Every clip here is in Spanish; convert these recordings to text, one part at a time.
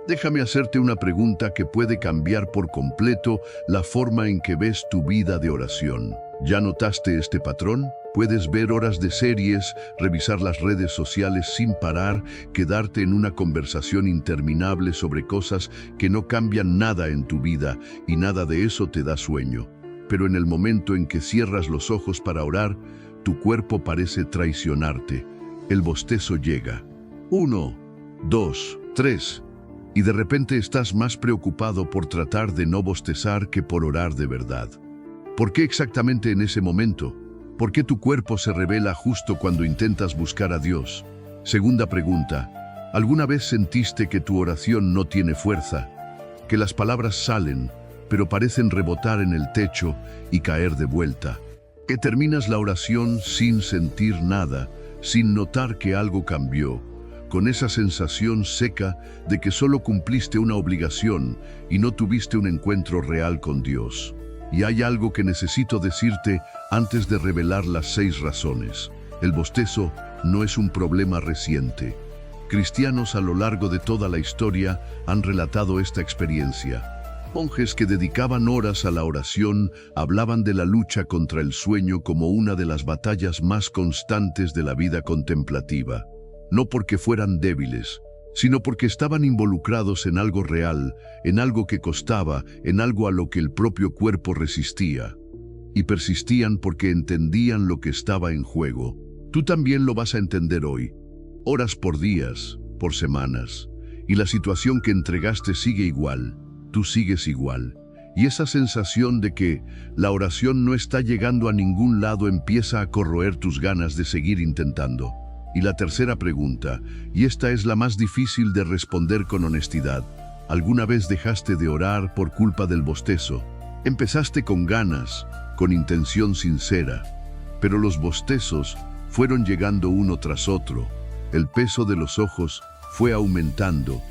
Déjame hacerte una pregunta que puede cambiar por completo la forma en que ves tu vida de oración. ¿Ya notaste este patrón? Puedes ver horas de series, revisar las redes sociales sin parar, quedarte en una conversación interminable sobre cosas que no cambian nada en tu vida y nada de eso te da sueño. Pero en el momento en que cierras los ojos para orar, tu cuerpo parece traicionarte. El bostezo llega. 1, 2, 3. Y de repente estás más preocupado por tratar de no bostezar que por orar de verdad. ¿Por qué exactamente en ese momento? ¿Por qué tu cuerpo se revela justo cuando intentas buscar a Dios? Segunda pregunta. ¿Alguna vez sentiste que tu oración no tiene fuerza? Que las palabras salen, pero parecen rebotar en el techo y caer de vuelta. Que terminas la oración sin sentir nada, sin notar que algo cambió, con esa sensación seca de que solo cumpliste una obligación y no tuviste un encuentro real con Dios. Y hay algo que necesito decirte antes de revelar las 6 razones. El bostezo no es un problema reciente. Cristianos a lo largo de toda la historia han relatado esta experiencia. Monjes que dedicaban horas a la oración hablaban de la lucha contra el sueño como una de las batallas más constantes de la vida contemplativa. No porque fueran débiles, sino porque estaban involucrados en algo real, en algo que costaba, en algo a lo que el propio cuerpo resistía. Y persistían porque entendían lo que estaba en juego. Tú también lo vas a entender hoy. Horas por días, por semanas, y la situación que entregaste sigue igual, tú sigues igual. Y esa sensación de que la oración no está llegando a ningún lado empieza a corroer tus ganas de seguir intentando. Y la tercera pregunta, y esta es la más difícil de responder con honestidad. ¿Alguna vez dejaste de orar por culpa del bostezo? Empezaste con ganas, con intención sincera, pero los bostezos fueron llegando uno tras otro. El peso de los ojos fue aumentando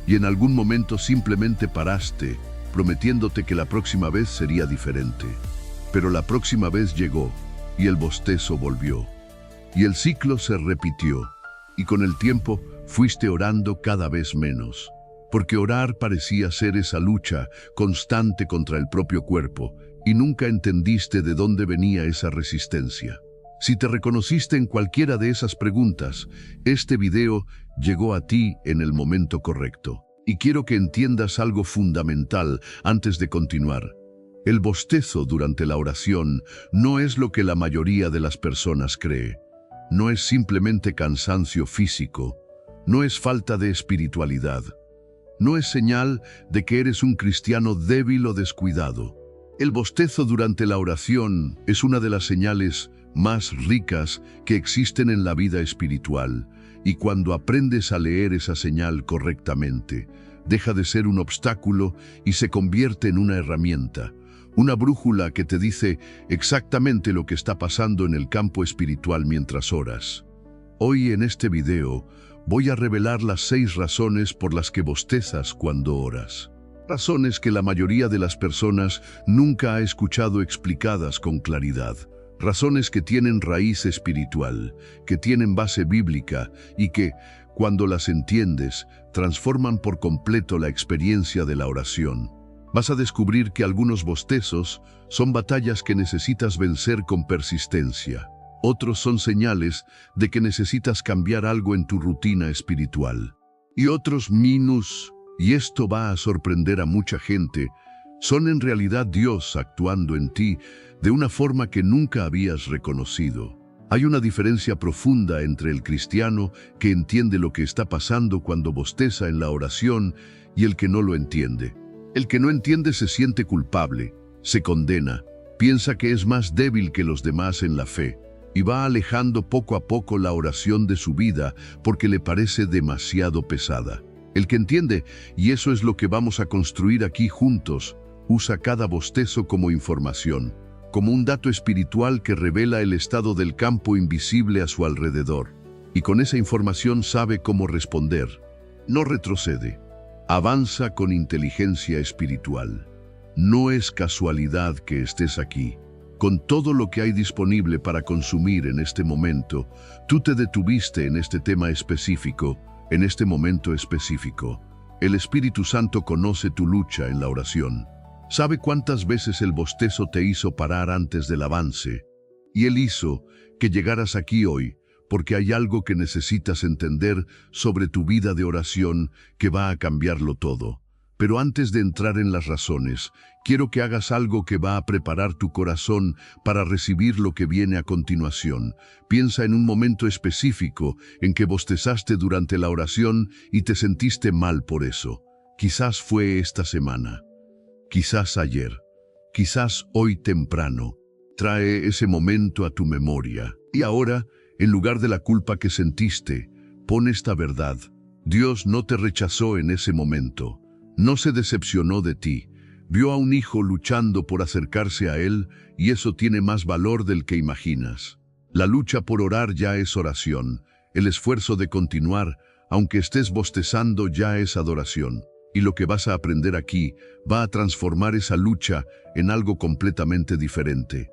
y en algún momento simplemente paraste, prometiéndote que la próxima vez sería diferente. Pero la próxima vez llegó y el bostezo volvió. Y el ciclo se repitió, y con el tiempo fuiste orando cada vez menos, porque orar parecía ser esa lucha constante contra el propio cuerpo, y nunca entendiste de dónde venía esa resistencia. Si te reconociste en cualquiera de esas preguntas, este video llegó a ti en el momento correcto. Y quiero que entiendas algo fundamental antes de continuar. El bostezo durante la oración no es lo que la mayoría de las personas cree. No es simplemente cansancio físico, no es falta de espiritualidad, no es señal de que eres un cristiano débil o descuidado. El bostezo durante la oración es una de las señales más ricas que existen en la vida espiritual, y cuando aprendes a leer esa señal correctamente, deja de ser un obstáculo y se convierte en una herramienta. Una brújula que te dice exactamente lo que está pasando en el campo espiritual mientras oras. Hoy en este video voy a revelar las 6 razones por las que bostezas cuando oras. Razones que la mayoría de las personas nunca ha escuchado explicadas con claridad. Razones que tienen raíz espiritual, que tienen base bíblica y que, cuando las entiendes, transforman por completo la experiencia de la oración. Vas a descubrir que algunos bostezos son batallas que necesitas vencer con persistencia. Otros son señales de que necesitas cambiar algo en tu rutina espiritual. Y otros y esto va a sorprender a mucha gente, son en realidad Dios actuando en ti de una forma que nunca habías reconocido. Hay una diferencia profunda entre el cristiano que entiende lo que está pasando cuando bosteza en la oración y el que no lo entiende. El que no entiende se siente culpable, se condena, piensa que es más débil que los demás en la fe y va alejando poco a poco la oración de su vida porque le parece demasiado pesada. El que entiende, y eso es lo que vamos a construir aquí juntos, usa cada bostezo como información, como un dato espiritual que revela el estado del campo invisible a su alrededor. Y con esa información sabe cómo responder. No retrocede. Avanza con inteligencia espiritual. No es casualidad que estés aquí. Con todo lo que hay disponible para consumir en este momento, tú te detuviste en este tema específico, en este momento específico. El Espíritu Santo conoce tu lucha en la oración. Sabe cuántas veces el bostezo te hizo parar antes del avance. Y Él hizo que llegaras aquí hoy, porque hay algo que necesitas entender sobre tu vida de oración que va a cambiarlo todo. Pero antes de entrar en las razones, quiero que hagas algo que va a preparar tu corazón para recibir lo que viene a continuación. Piensa en un momento específico en que bostezaste durante la oración y te sentiste mal por eso. Quizás fue esta semana, quizás ayer, quizás hoy temprano. Trae ese momento a tu memoria. Y ahora, en lugar de la culpa que sentiste, pon esta verdad. Dios no te rechazó en ese momento. No se decepcionó de ti. Vio a un hijo luchando por acercarse a Él y eso tiene más valor del que imaginas. La lucha por orar ya es oración. El esfuerzo de continuar, aunque estés bostezando, ya es adoración. Y lo que vas a aprender aquí va a transformar esa lucha en algo completamente diferente.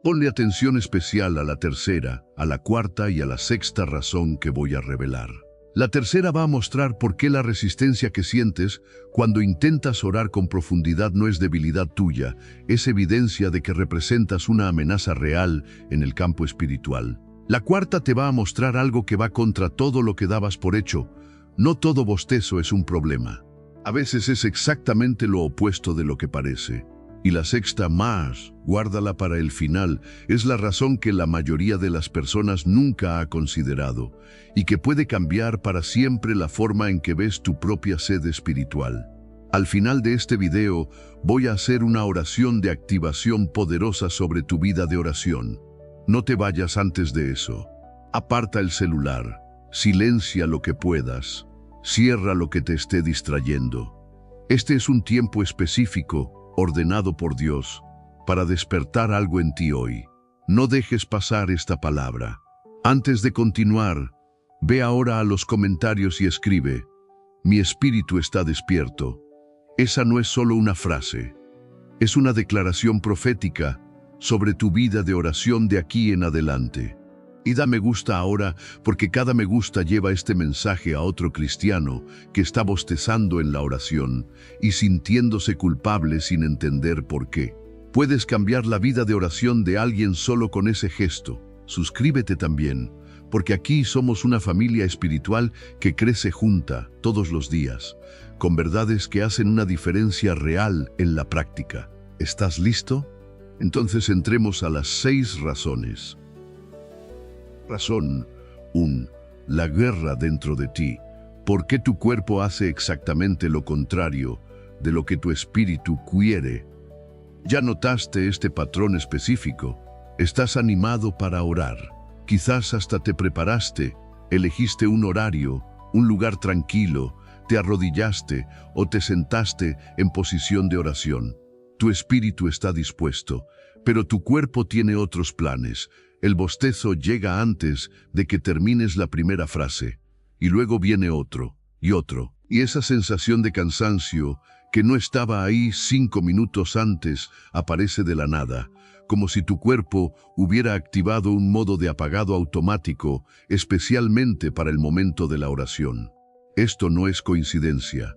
Ponle atención especial a la tercera, a la cuarta y a la sexta razón que voy a revelar. La tercera va a mostrar por qué la resistencia que sientes cuando intentas orar con profundidad no es debilidad tuya, es evidencia de que representas una amenaza real en el campo espiritual. La cuarta te va a mostrar algo que va contra todo lo que dabas por hecho. No todo bostezo es un problema. A veces es exactamente lo opuesto de lo que parece. Y la sexta más, guárdala para el final, es la razón que la mayoría de las personas nunca ha considerado y que puede cambiar para siempre la forma en que ves tu propia sed espiritual. Al final de este video voy a hacer una oración de activación poderosa sobre tu vida de oración. No te vayas antes de eso. Aparta el celular, silencia lo que puedas, cierra lo que te esté distrayendo. Este es un tiempo específico ordenado por Dios, para despertar algo en ti hoy. No dejes pasar esta palabra. Antes de continuar, ve ahora a los comentarios y escribe: mi espíritu está despierto. Esa no es solo una frase, es una declaración profética sobre tu vida de oración de aquí en adelante. Y da me gusta ahora, porque cada me gusta lleva este mensaje a otro cristiano que está bostezando en la oración y sintiéndose culpable sin entender por qué. Puedes cambiar la vida de oración de alguien solo con ese gesto. Suscríbete también, porque aquí somos una familia espiritual que crece junta todos los días, con verdades que hacen una diferencia real en la práctica. ¿Estás listo? Entonces entremos a las 6 razones. Razón 1. La guerra dentro de ti. ¿Por qué tu cuerpo hace exactamente lo contrario de lo que tu espíritu quiere? ¿Ya notaste este patrón específico? Estás animado para orar. Quizás hasta te preparaste, elegiste un horario, un lugar tranquilo, te arrodillaste o te sentaste en posición de oración. Tu espíritu está dispuesto, pero tu cuerpo tiene otros planes. El bostezo llega antes de que termines la primera frase, y luego viene otro, y esa sensación de cansancio que no estaba ahí 5 minutos antes aparece de la nada, como si tu cuerpo hubiera activado un modo de apagado automático, especialmente para el momento de la oración. Esto no es coincidencia,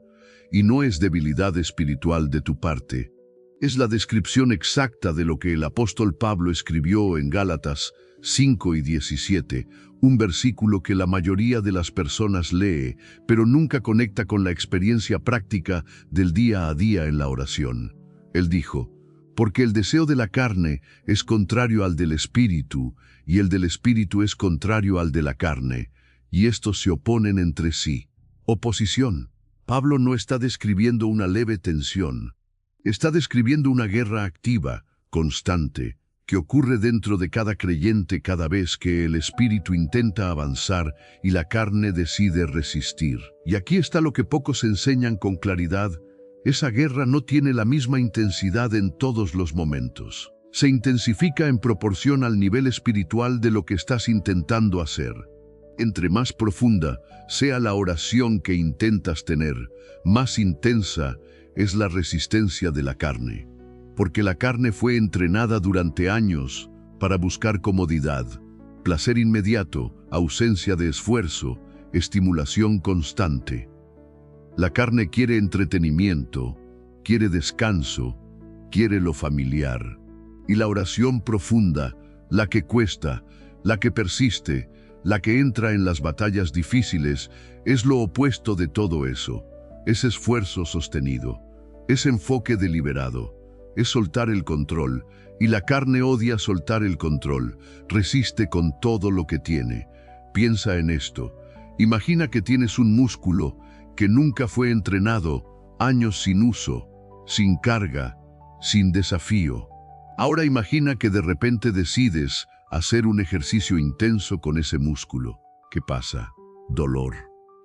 y no es debilidad espiritual de tu parte. Es la descripción exacta de lo que el apóstol Pablo escribió en Gálatas 5:17, un versículo que la mayoría de las personas lee, pero nunca conecta con la experiencia práctica del día a día en la oración. Él dijo: porque el deseo de la carne es contrario al del espíritu, y el del espíritu es contrario al de la carne, y estos se oponen entre sí. Oposición. Pablo no está describiendo una leve tensión. Está describiendo una guerra activa, constante, que ocurre dentro de cada creyente cada vez que el espíritu intenta avanzar y la carne decide resistir. Y aquí está lo que pocos enseñan con claridad: esa guerra no tiene la misma intensidad en todos los momentos. Se intensifica en proporción al nivel espiritual de lo que estás intentando hacer. Entre más profunda sea la oración que intentas tener, más intensa es la resistencia de la carne. Porque la carne fue entrenada durante años para buscar comodidad, placer inmediato, ausencia de esfuerzo, estimulación constante. La carne quiere entretenimiento, quiere descanso, quiere lo familiar. Y la oración profunda, la que cuesta, la que persiste, la que entra en las batallas difíciles, es lo opuesto de todo eso. Es esfuerzo sostenido, es enfoque deliberado, es soltar el control, y la carne odia soltar el control, resiste con todo lo que tiene. Piensa en esto. Imagina que tienes un músculo que nunca fue entrenado, años sin uso, sin carga, sin desafío. Ahora imagina que de repente decides hacer un ejercicio intenso con ese músculo. ¿Qué pasa? Dolor,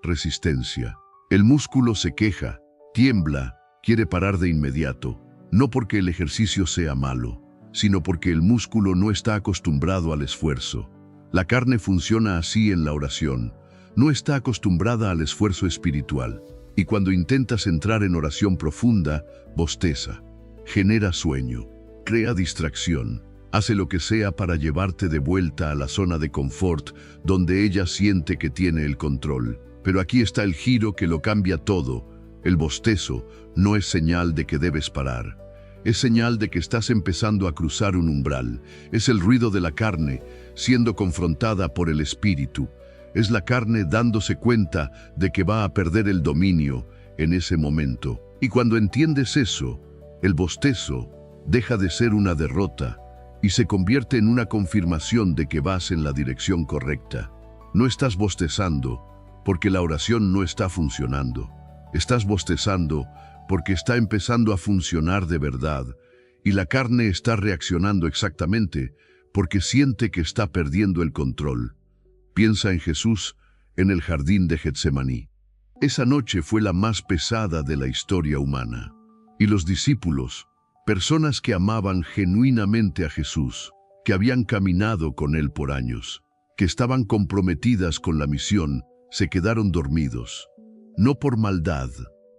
resistencia. El músculo se queja, tiembla, quiere parar de inmediato, no porque el ejercicio sea malo, sino porque el músculo no está acostumbrado al esfuerzo. La carne funciona así en la oración, no está acostumbrada al esfuerzo espiritual, y cuando intentas entrar en oración profunda, bosteza, genera sueño, crea distracción, hace lo que sea para llevarte de vuelta a la zona de confort donde ella siente que tiene el control. Pero aquí está el giro que lo cambia todo. El bostezo no es señal de que debes parar. Es señal de que estás empezando a cruzar un umbral. Es el ruido de la carne siendo confrontada por el espíritu. Es la carne dándose cuenta de que va a perder el dominio en ese momento. Y cuando entiendes eso, el bostezo deja de ser una derrota y se convierte en una confirmación de que vas en la dirección correcta. No estás bostezando porque la oración no está funcionando. Estás bostezando porque está empezando a funcionar de verdad, y la carne está reaccionando exactamente porque siente que está perdiendo el control. Piensa en Jesús en el jardín de Getsemaní. Esa noche fue la más pesada de la historia humana. Y los discípulos, personas que amaban genuinamente a Jesús, que habían caminado con él por años, que estaban comprometidas con la misión, se quedaron dormidos. No por maldad,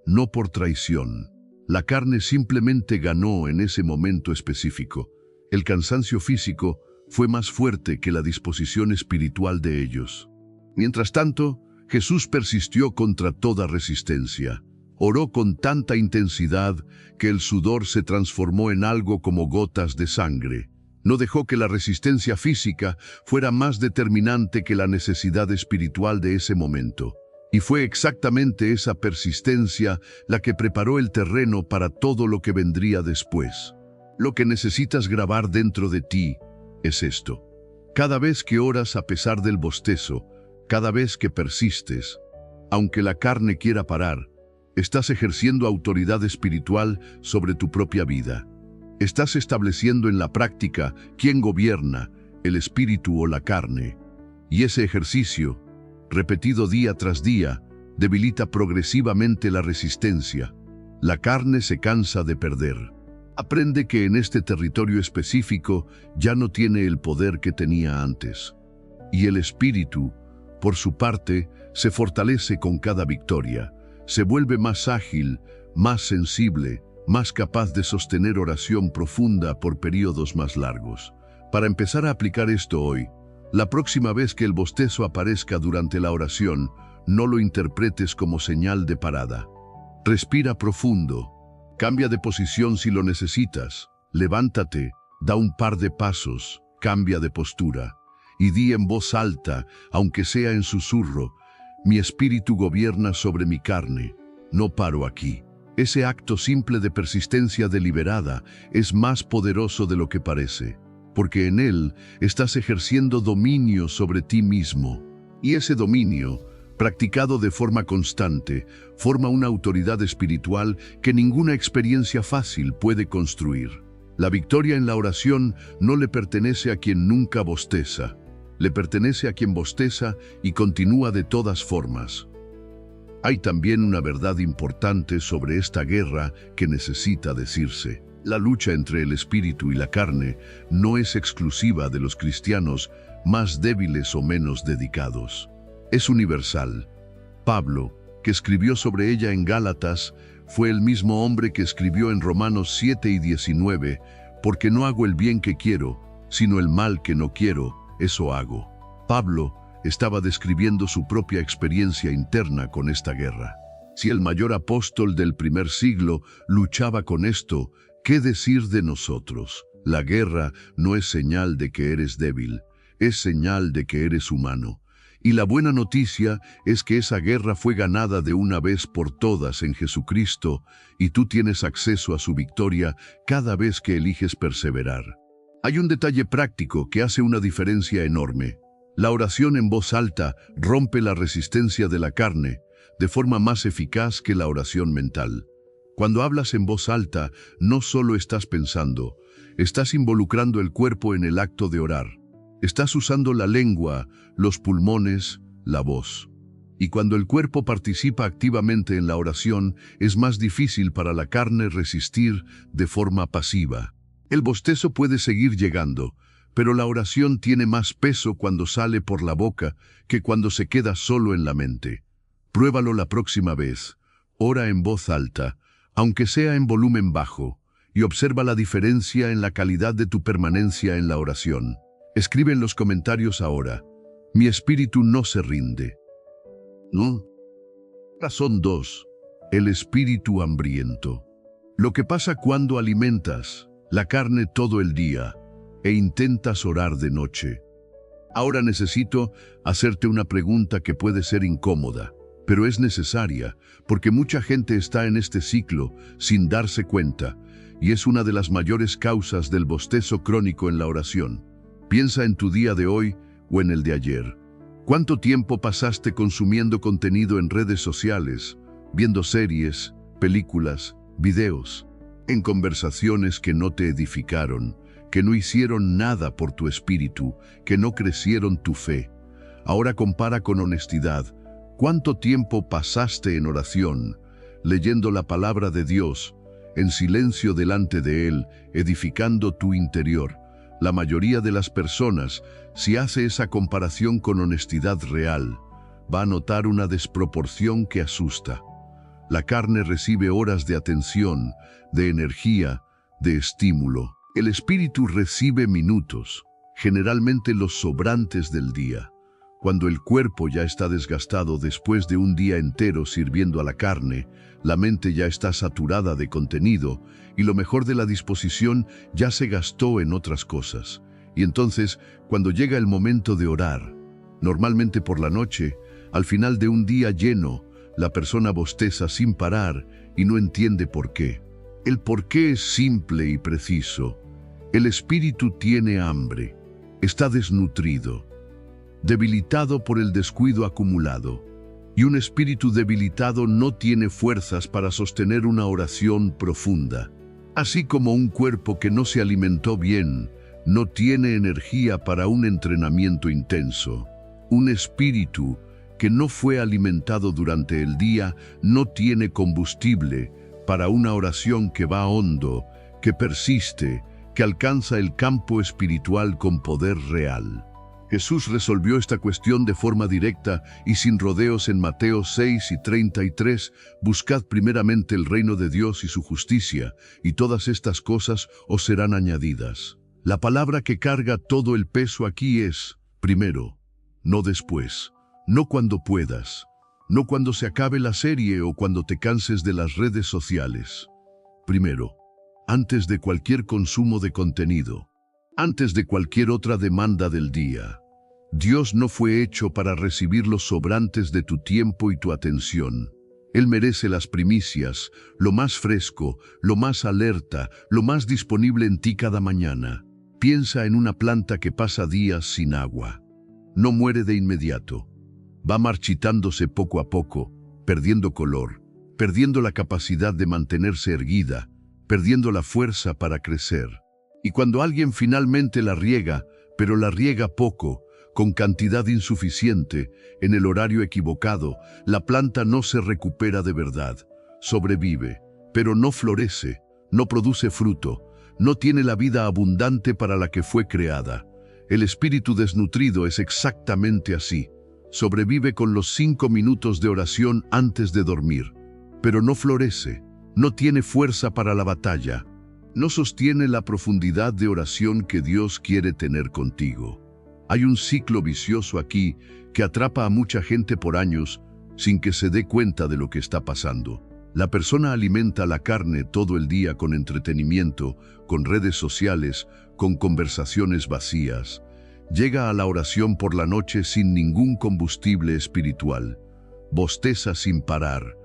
no por traición. La carne simplemente ganó en ese momento específico. El cansancio físico fue más fuerte que la disposición espiritual de ellos. Mientras tanto, Jesús persistió contra toda resistencia. Oró con tanta intensidad que el sudor se transformó en algo como gotas de sangre. No dejó que la resistencia física fuera más determinante que la necesidad espiritual de ese momento. Y fue exactamente esa persistencia la que preparó el terreno para todo lo que vendría después. Lo que necesitas grabar dentro de ti es esto. Cada vez que oras a pesar del bostezo, cada vez que persistes, aunque la carne quiera parar, estás ejerciendo autoridad espiritual sobre tu propia vida. Estás estableciendo en la práctica quién gobierna, el espíritu o la carne. Y ese ejercicio, repetido día tras día, debilita progresivamente la resistencia. La carne se cansa de perder. Aprende que en este territorio específico ya no tiene el poder que tenía antes. Y el espíritu, por su parte, se fortalece con cada victoria. Se vuelve más ágil, más sensible, más capaz de sostener oración profunda por periodos más largos. Para empezar a aplicar esto hoy, la próxima vez que el bostezo aparezca durante la oración, no lo interpretes como señal de parada. Respira profundo, cambia de posición si lo necesitas, levántate, da un par de pasos, cambia de postura, y di en voz alta, aunque sea en susurro: mi espíritu gobierna sobre mi carne, no paro aquí. Ese acto simple de persistencia deliberada es más poderoso de lo que parece, porque en él estás ejerciendo dominio sobre ti mismo. Y ese dominio, practicado de forma constante, forma una autoridad espiritual que ninguna experiencia fácil puede construir. La victoria en la oración no le pertenece a quien nunca bosteza, le pertenece a quien bosteza y continúa de todas formas. Hay también una verdad importante sobre esta guerra que necesita decirse. La lucha entre el espíritu y la carne no es exclusiva de los cristianos más débiles o menos dedicados. Es universal. Pablo, que escribió sobre ella en Gálatas, fue el mismo hombre que escribió en Romanos 7 y 19, porque no hago el bien que quiero, sino el mal que no quiero, eso hago. Pablo estaba describiendo su propia experiencia interna con esta guerra. Si el mayor apóstol del primer siglo luchaba con esto, ¿qué decir de nosotros? La guerra no es señal de que eres débil, es señal de que eres humano. Y la buena noticia es que esa guerra fue ganada de una vez por todas en Jesucristo, y tú tienes acceso a su victoria cada vez que eliges perseverar. Hay un detalle práctico que hace una diferencia enorme. La oración en voz alta rompe la resistencia de la carne de forma más eficaz que la oración mental. Cuando hablas en voz alta, no solo estás pensando, estás involucrando el cuerpo en el acto de orar. Estás usando la lengua, los pulmones, la voz. Y cuando el cuerpo participa activamente en la oración, es más difícil para la carne resistir de forma pasiva. El bostezo puede seguir llegando, pero la oración tiene más peso cuando sale por la boca que cuando se queda solo en la mente. Pruébalo la próxima vez. Ora en voz alta, aunque sea en volumen bajo, y observa la diferencia en la calidad de tu permanencia en la oración. Escribe en los comentarios ahora: mi espíritu no se rinde. ¿No? Razón 2. El espíritu hambriento. Lo que pasa cuando alimentas la carne todo el día e intentas orar de noche. Ahora necesito hacerte una pregunta que puede ser incómoda, pero es necesaria, porque mucha gente está en este ciclo sin darse cuenta, y es una de las mayores causas del bostezo crónico en la oración. Piensa en tu día de hoy o en el de ayer. ¿Cuánto tiempo pasaste consumiendo contenido en redes sociales, viendo series, películas, videos, en conversaciones que no te edificaron, que no hicieron nada por tu espíritu, que no crecieron tu fe? Ahora compara con honestidad. ¿Cuánto tiempo pasaste en oración, leyendo la palabra de Dios, en silencio delante de Él, edificando tu interior? La mayoría de las personas, si hace esa comparación con honestidad real, va a notar una desproporción que asusta. La carne recibe horas de atención, de energía, de estímulo. El espíritu recibe minutos, generalmente los sobrantes del día. Cuando el cuerpo ya está desgastado después de un día entero sirviendo a la carne, la mente ya está saturada de contenido y lo mejor de la disposición ya se gastó en otras cosas. Y entonces, cuando llega el momento de orar, normalmente por la noche, al final de un día lleno, la persona bosteza sin parar y no entiende por qué. El porqué es simple y preciso. El espíritu tiene hambre, está desnutrido, debilitado por el descuido acumulado, y un espíritu debilitado no tiene fuerzas para sostener una oración profunda. Así como un cuerpo que no se alimentó bien, no tiene energía para un entrenamiento intenso. Un espíritu que no fue alimentado durante el día no tiene combustible para una oración que va hondo, que persiste, que alcanza el campo espiritual con poder real. Jesús resolvió esta cuestión de forma directa y sin rodeos en Mateo 6:33, buscad primeramente el reino de Dios y su justicia, y todas estas cosas os serán añadidas. La palabra que carga todo el peso aquí es primero, no después, no cuando puedas, no cuando se acabe la serie o cuando te canses de las redes sociales. Primero, antes de cualquier consumo de contenido, antes de cualquier otra demanda del día. Dios no fue hecho para recibir los sobrantes de tu tiempo y tu atención. Él merece las primicias, lo más fresco, lo más alerta, lo más disponible en ti cada mañana. Piensa en una planta que pasa días sin agua. No muere de inmediato. Va marchitándose poco a poco, perdiendo color, perdiendo la capacidad de mantenerse erguida, perdiendo la fuerza para crecer. Y cuando alguien finalmente la riega, pero la riega poco, con cantidad insuficiente, en el horario equivocado, la planta no se recupera de verdad. Sobrevive, pero no florece, no produce fruto, no tiene la vida abundante para la que fue creada. El espíritu desnutrido es exactamente así. Sobrevive con los 5 minutos de oración antes de dormir, pero no florece, no tiene fuerza para la batalla, no sostiene la profundidad de oración que Dios quiere tener contigo. Hay un ciclo vicioso aquí que atrapa a mucha gente por años, sin que se dé cuenta de lo que está pasando. La persona alimenta la carne todo el día con entretenimiento, con redes sociales, con conversaciones vacías. Llega a la oración por la noche sin ningún combustible espiritual. Bosteza sin parar.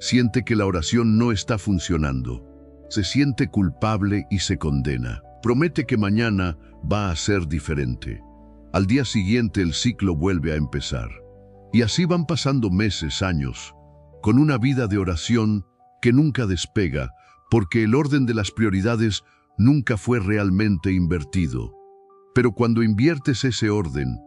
Siente que la oración no está funcionando. Se siente culpable y se condena. Promete que mañana va a ser diferente. Al día siguiente el ciclo vuelve a empezar. Y así van pasando meses, años, con una vida de oración que nunca despega, porque el orden de las prioridades nunca fue realmente invertido. Pero cuando inviertes ese orden,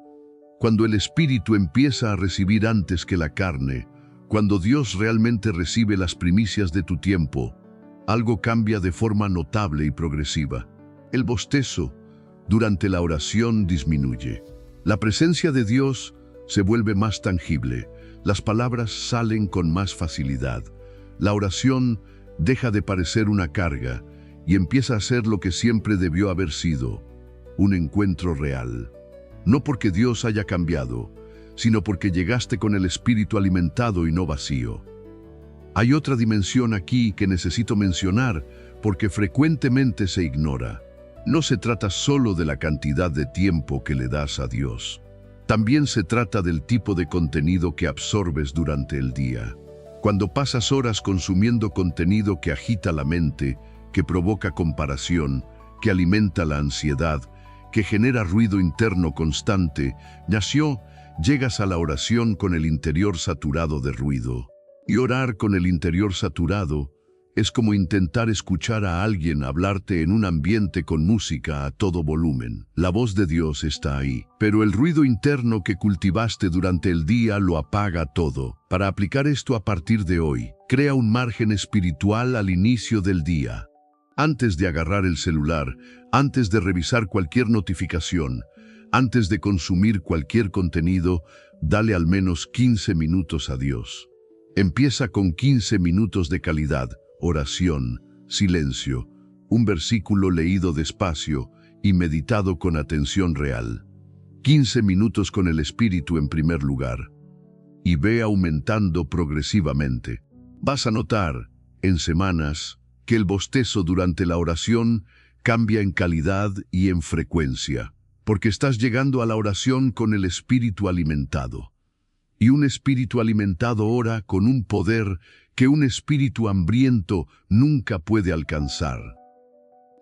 cuando el espíritu empieza a recibir antes que la carne, cuando Dios realmente recibe las primicias de tu tiempo, algo cambia de forma notable y progresiva. El bostezo durante la oración disminuye. La presencia de Dios se vuelve más tangible. Las palabras salen con más facilidad. La oración deja de parecer una carga y empieza a ser lo que siempre debió haber sido, un encuentro real. No porque Dios haya cambiado, sino porque llegaste con el espíritu alimentado y no vacío. Hay otra dimensión aquí que necesito mencionar porque frecuentemente se ignora. No se trata solo de la cantidad de tiempo que le das a Dios. También se trata del tipo de contenido que absorbes durante el día. Cuando pasas horas consumiendo contenido que agita la mente, que provoca comparación, que alimenta la ansiedad, que genera ruido interno constante, llegas a la oración con el interior saturado de ruido. Y orar con el interior saturado es como intentar escuchar a alguien hablarte en un ambiente con música a todo volumen. La voz de Dios está ahí, pero el ruido interno que cultivaste durante el día lo apaga todo. Para aplicar esto a partir de hoy, crea un margen espiritual al inicio del día. Antes de agarrar el celular, antes de revisar cualquier notificación, antes de consumir cualquier contenido, dale al menos 15 minutos a Dios. Empieza con 15 minutos de calidad. Oración, silencio, un versículo leído despacio y meditado con atención real. 15 minutos con el espíritu en primer lugar. Y ve aumentando progresivamente. Vas a notar, en semanas, que el bostezo durante la oración cambia en calidad y en frecuencia, porque estás llegando a la oración con el espíritu alimentado. Y un espíritu alimentado ora con un poder que un espíritu hambriento nunca puede alcanzar.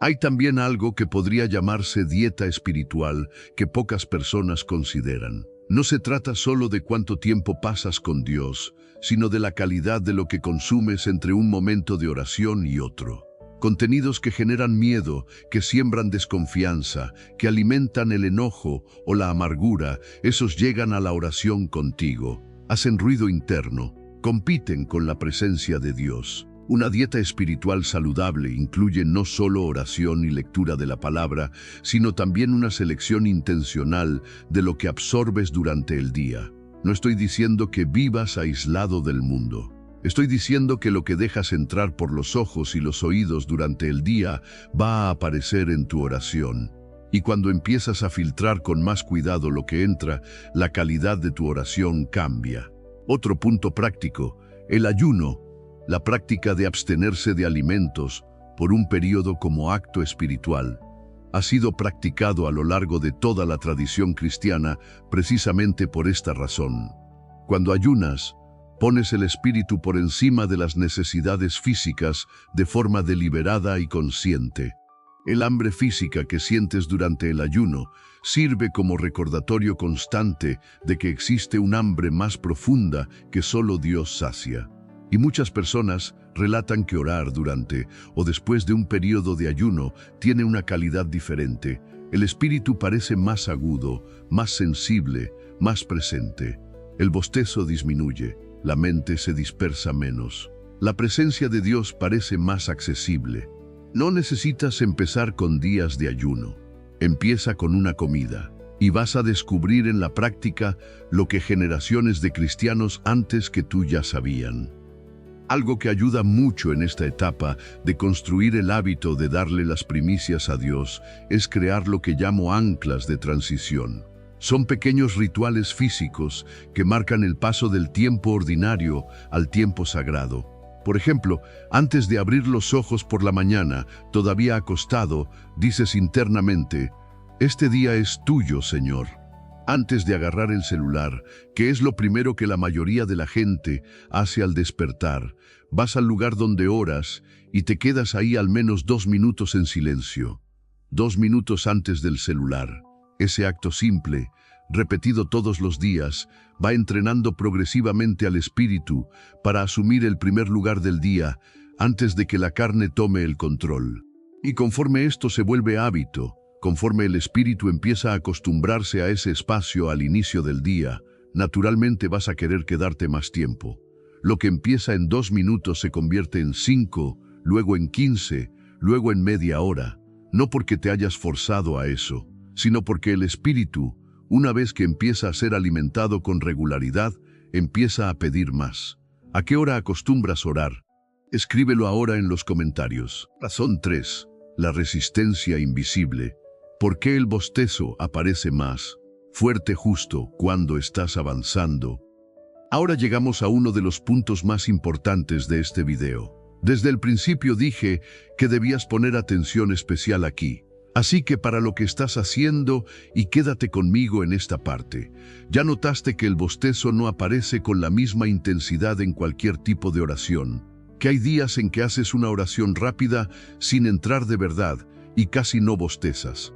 Hay también algo que podría llamarse dieta espiritual que pocas personas consideran. No se trata solo de cuánto tiempo pasas con Dios, sino de la calidad de lo que consumes entre un momento de oración y otro. Contenidos que generan miedo, que siembran desconfianza, que alimentan el enojo o la amargura, esos llegan a la oración contigo, hacen ruido interno, compiten con la presencia de Dios. Una dieta espiritual saludable incluye no solo oración y lectura de la palabra, sino también una selección intencional de lo que absorbes durante el día. No estoy diciendo que vivas aislado del mundo. Estoy diciendo que lo que dejas entrar por los ojos y los oídos durante el día va a aparecer en tu oración. Y cuando empiezas a filtrar con más cuidado lo que entra, la calidad de tu oración cambia. Otro punto práctico, el ayuno, la práctica de abstenerse de alimentos por un periodo como acto espiritual, ha sido practicado a lo largo de toda la tradición cristiana precisamente por esta razón. Cuando ayunas, pones el espíritu por encima de las necesidades físicas de forma deliberada y consciente. El hambre física que sientes durante el ayuno sirve como recordatorio constante de que existe un hambre más profunda que solo Dios sacia. Y muchas personas relatan que orar durante o después de un periodo de ayuno tiene una calidad diferente. El espíritu parece más agudo, más sensible, más presente. El bostezo disminuye, la mente se dispersa menos. La presencia de Dios parece más accesible. No necesitas empezar con días de ayuno. Empieza con una comida y vas a descubrir en la práctica lo que generaciones de cristianos antes que tú ya sabían. Algo que ayuda mucho en esta etapa de construir el hábito de darle las primicias a Dios es crear lo que llamo anclas de transición. Son pequeños rituales físicos que marcan el paso del tiempo ordinario al tiempo sagrado. Por ejemplo, antes de abrir los ojos por la mañana, todavía acostado, dices internamente: «Este día es tuyo, Señor». Antes de agarrar el celular, que es lo primero que la mayoría de la gente hace al despertar, vas al lugar donde oras y te quedas ahí al menos 2 minutos en silencio. 2 minutos antes del celular. Ese acto simple, repetido todos los días, va entrenando progresivamente al espíritu para asumir el primer lugar del día antes de que la carne tome el control. Y conforme esto se vuelve hábito, conforme el espíritu empieza a acostumbrarse a ese espacio al inicio del día, naturalmente vas a querer quedarte más tiempo. Lo que empieza en 2 minutos se convierte en 5, luego en 15, luego en media hora. No porque te hayas forzado a eso, sino porque el espíritu, una vez que empieza a ser alimentado con regularidad, empieza a pedir más. ¿A qué hora acostumbras orar? Escríbelo ahora en los comentarios. Razón 3. La resistencia invisible. ¿Por qué el bostezo aparece más fuerte justo cuando estás avanzando? Ahora llegamos a uno de los puntos más importantes de este video. Desde el principio dije que debías poner atención especial aquí. Así que para lo que estás haciendo, y quédate conmigo en esta parte. Ya notaste que el bostezo no aparece con la misma intensidad en cualquier tipo de oración. Que hay días en que haces una oración rápida sin entrar de verdad y casi no bostezas.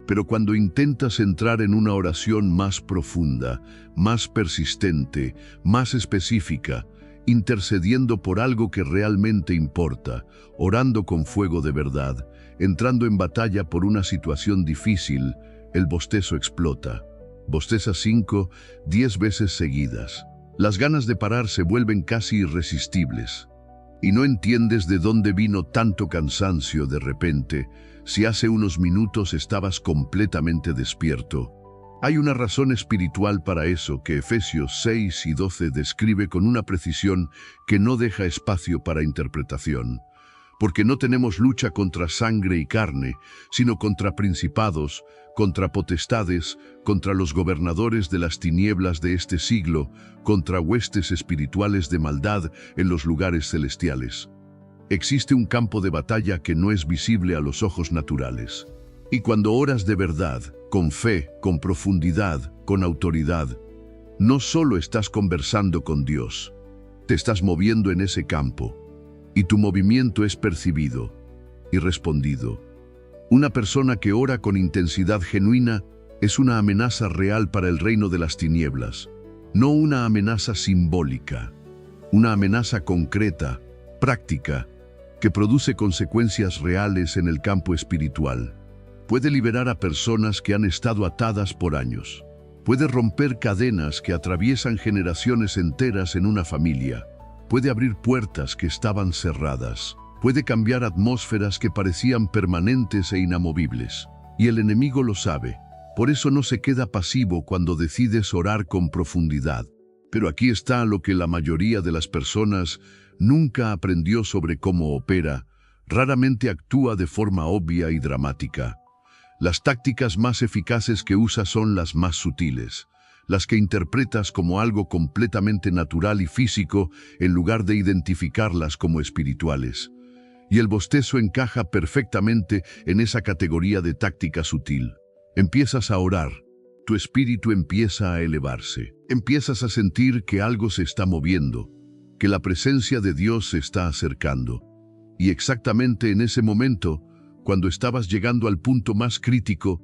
Pero cuando intentas entrar en una oración más profunda, más persistente, más específica, intercediendo por algo que realmente importa, orando con fuego de verdad, entrando en batalla por una situación difícil, el bostezo explota. Bostezas 5, 10 veces seguidas. Las ganas de parar se vuelven casi irresistibles. Y no entiendes de dónde vino tanto cansancio de repente, si hace unos minutos estabas completamente despierto. Hay una razón espiritual para eso que Efesios 6 y 12 describe con una precisión que no deja espacio para interpretación. Porque no tenemos lucha contra sangre y carne, sino contra principados, contra potestades, contra los gobernadores de las tinieblas de este siglo, contra huestes espirituales de maldad en los lugares celestiales. Existe un campo de batalla que no es visible a los ojos naturales. Y cuando oras de verdad, con fe, con profundidad, con autoridad, no solo estás conversando con Dios, te estás moviendo en ese campo, y tu movimiento es percibido y respondido. Una persona que ora con intensidad genuina es una amenaza real para el reino de las tinieblas, no una amenaza simbólica, una amenaza concreta, práctica, que produce consecuencias reales en el campo espiritual. Puede liberar a personas que han estado atadas por años. Puede romper cadenas que atraviesan generaciones enteras en una familia. Puede abrir puertas que estaban cerradas. Puede cambiar atmósferas que parecían permanentes e inamovibles. Y el enemigo lo sabe. Por eso no se queda pasivo cuando decides orar con profundidad. Pero aquí está lo que la mayoría de las personas nunca aprendió sobre cómo opera. Raramente actúa de forma obvia y dramática. Las tácticas más eficaces que usa son las más sutiles, las que interpretas como algo completamente natural y físico en lugar de identificarlas como espirituales. Y el bostezo encaja perfectamente en esa categoría de táctica sutil. Empiezas a orar, tu espíritu empieza a elevarse, empiezas a sentir que algo se está moviendo, que la presencia de Dios se está acercando. Y exactamente en ese momento, cuando estabas llegando al punto más crítico,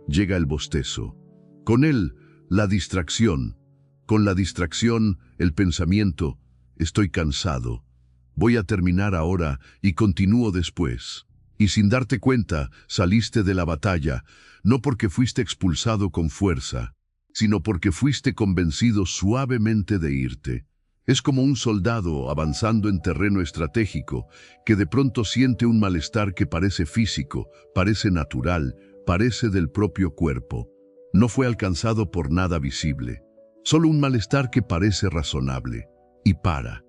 llega el bostezo. Con él, la distracción. Con la distracción, el pensamiento: estoy cansado, voy a terminar ahora y continúo después. Y sin darte cuenta, saliste de la batalla, no porque fuiste expulsado con fuerza, sino porque fuiste convencido suavemente de irte. Es como un soldado avanzando en terreno estratégico que de pronto siente un malestar que parece físico, parece natural, parece del propio cuerpo. No fue alcanzado por nada visible, solo un malestar que parece razonable. Y para,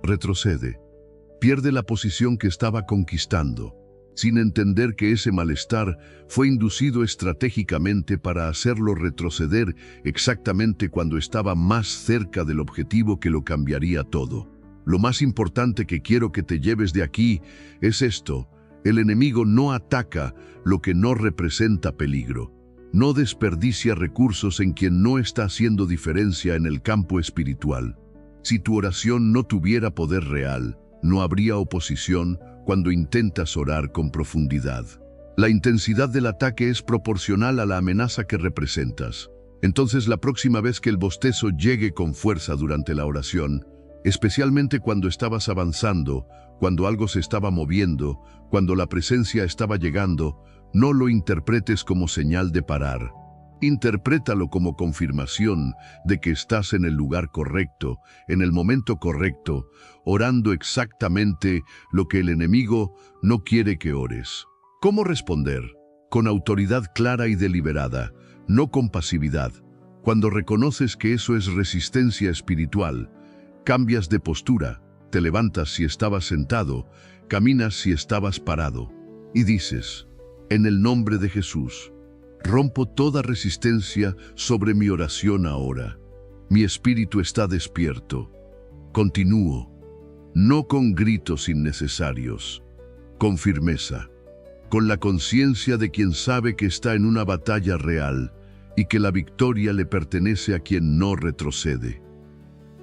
retrocede, pierde la posición que estaba conquistando, sin entender que ese malestar fue inducido estratégicamente para hacerlo retroceder exactamente cuando estaba más cerca del objetivo que lo cambiaría todo. Lo más importante que quiero que te lleves de aquí es esto: el enemigo no ataca lo que no representa peligro. No desperdicia recursos en quien no está haciendo diferencia en el campo espiritual. Si tu oración no tuviera poder real, no habría oposición cuando intentas orar con profundidad. La intensidad del ataque es proporcional a la amenaza que representas. Entonces, la próxima vez que el bostezo llegue con fuerza durante la oración, especialmente cuando estabas avanzando, cuando algo se estaba moviendo, cuando la presencia estaba llegando, no lo interpretes como señal de parar. Interprétalo como confirmación de que estás en el lugar correcto, en el momento correcto, orando exactamente lo que el enemigo no quiere que ores. ¿Cómo responder? Con autoridad clara y deliberada, no con pasividad. Cuando reconoces que eso es resistencia espiritual, cambias de postura, te levantas si estabas sentado, caminas si estabas parado, y dices: en el nombre de Jesús, rompo toda resistencia sobre mi oración ahora. Mi espíritu está despierto. Continúo, no con gritos innecesarios, con firmeza, con la conciencia de quien sabe que está en una batalla real y que la victoria le pertenece a quien no retrocede.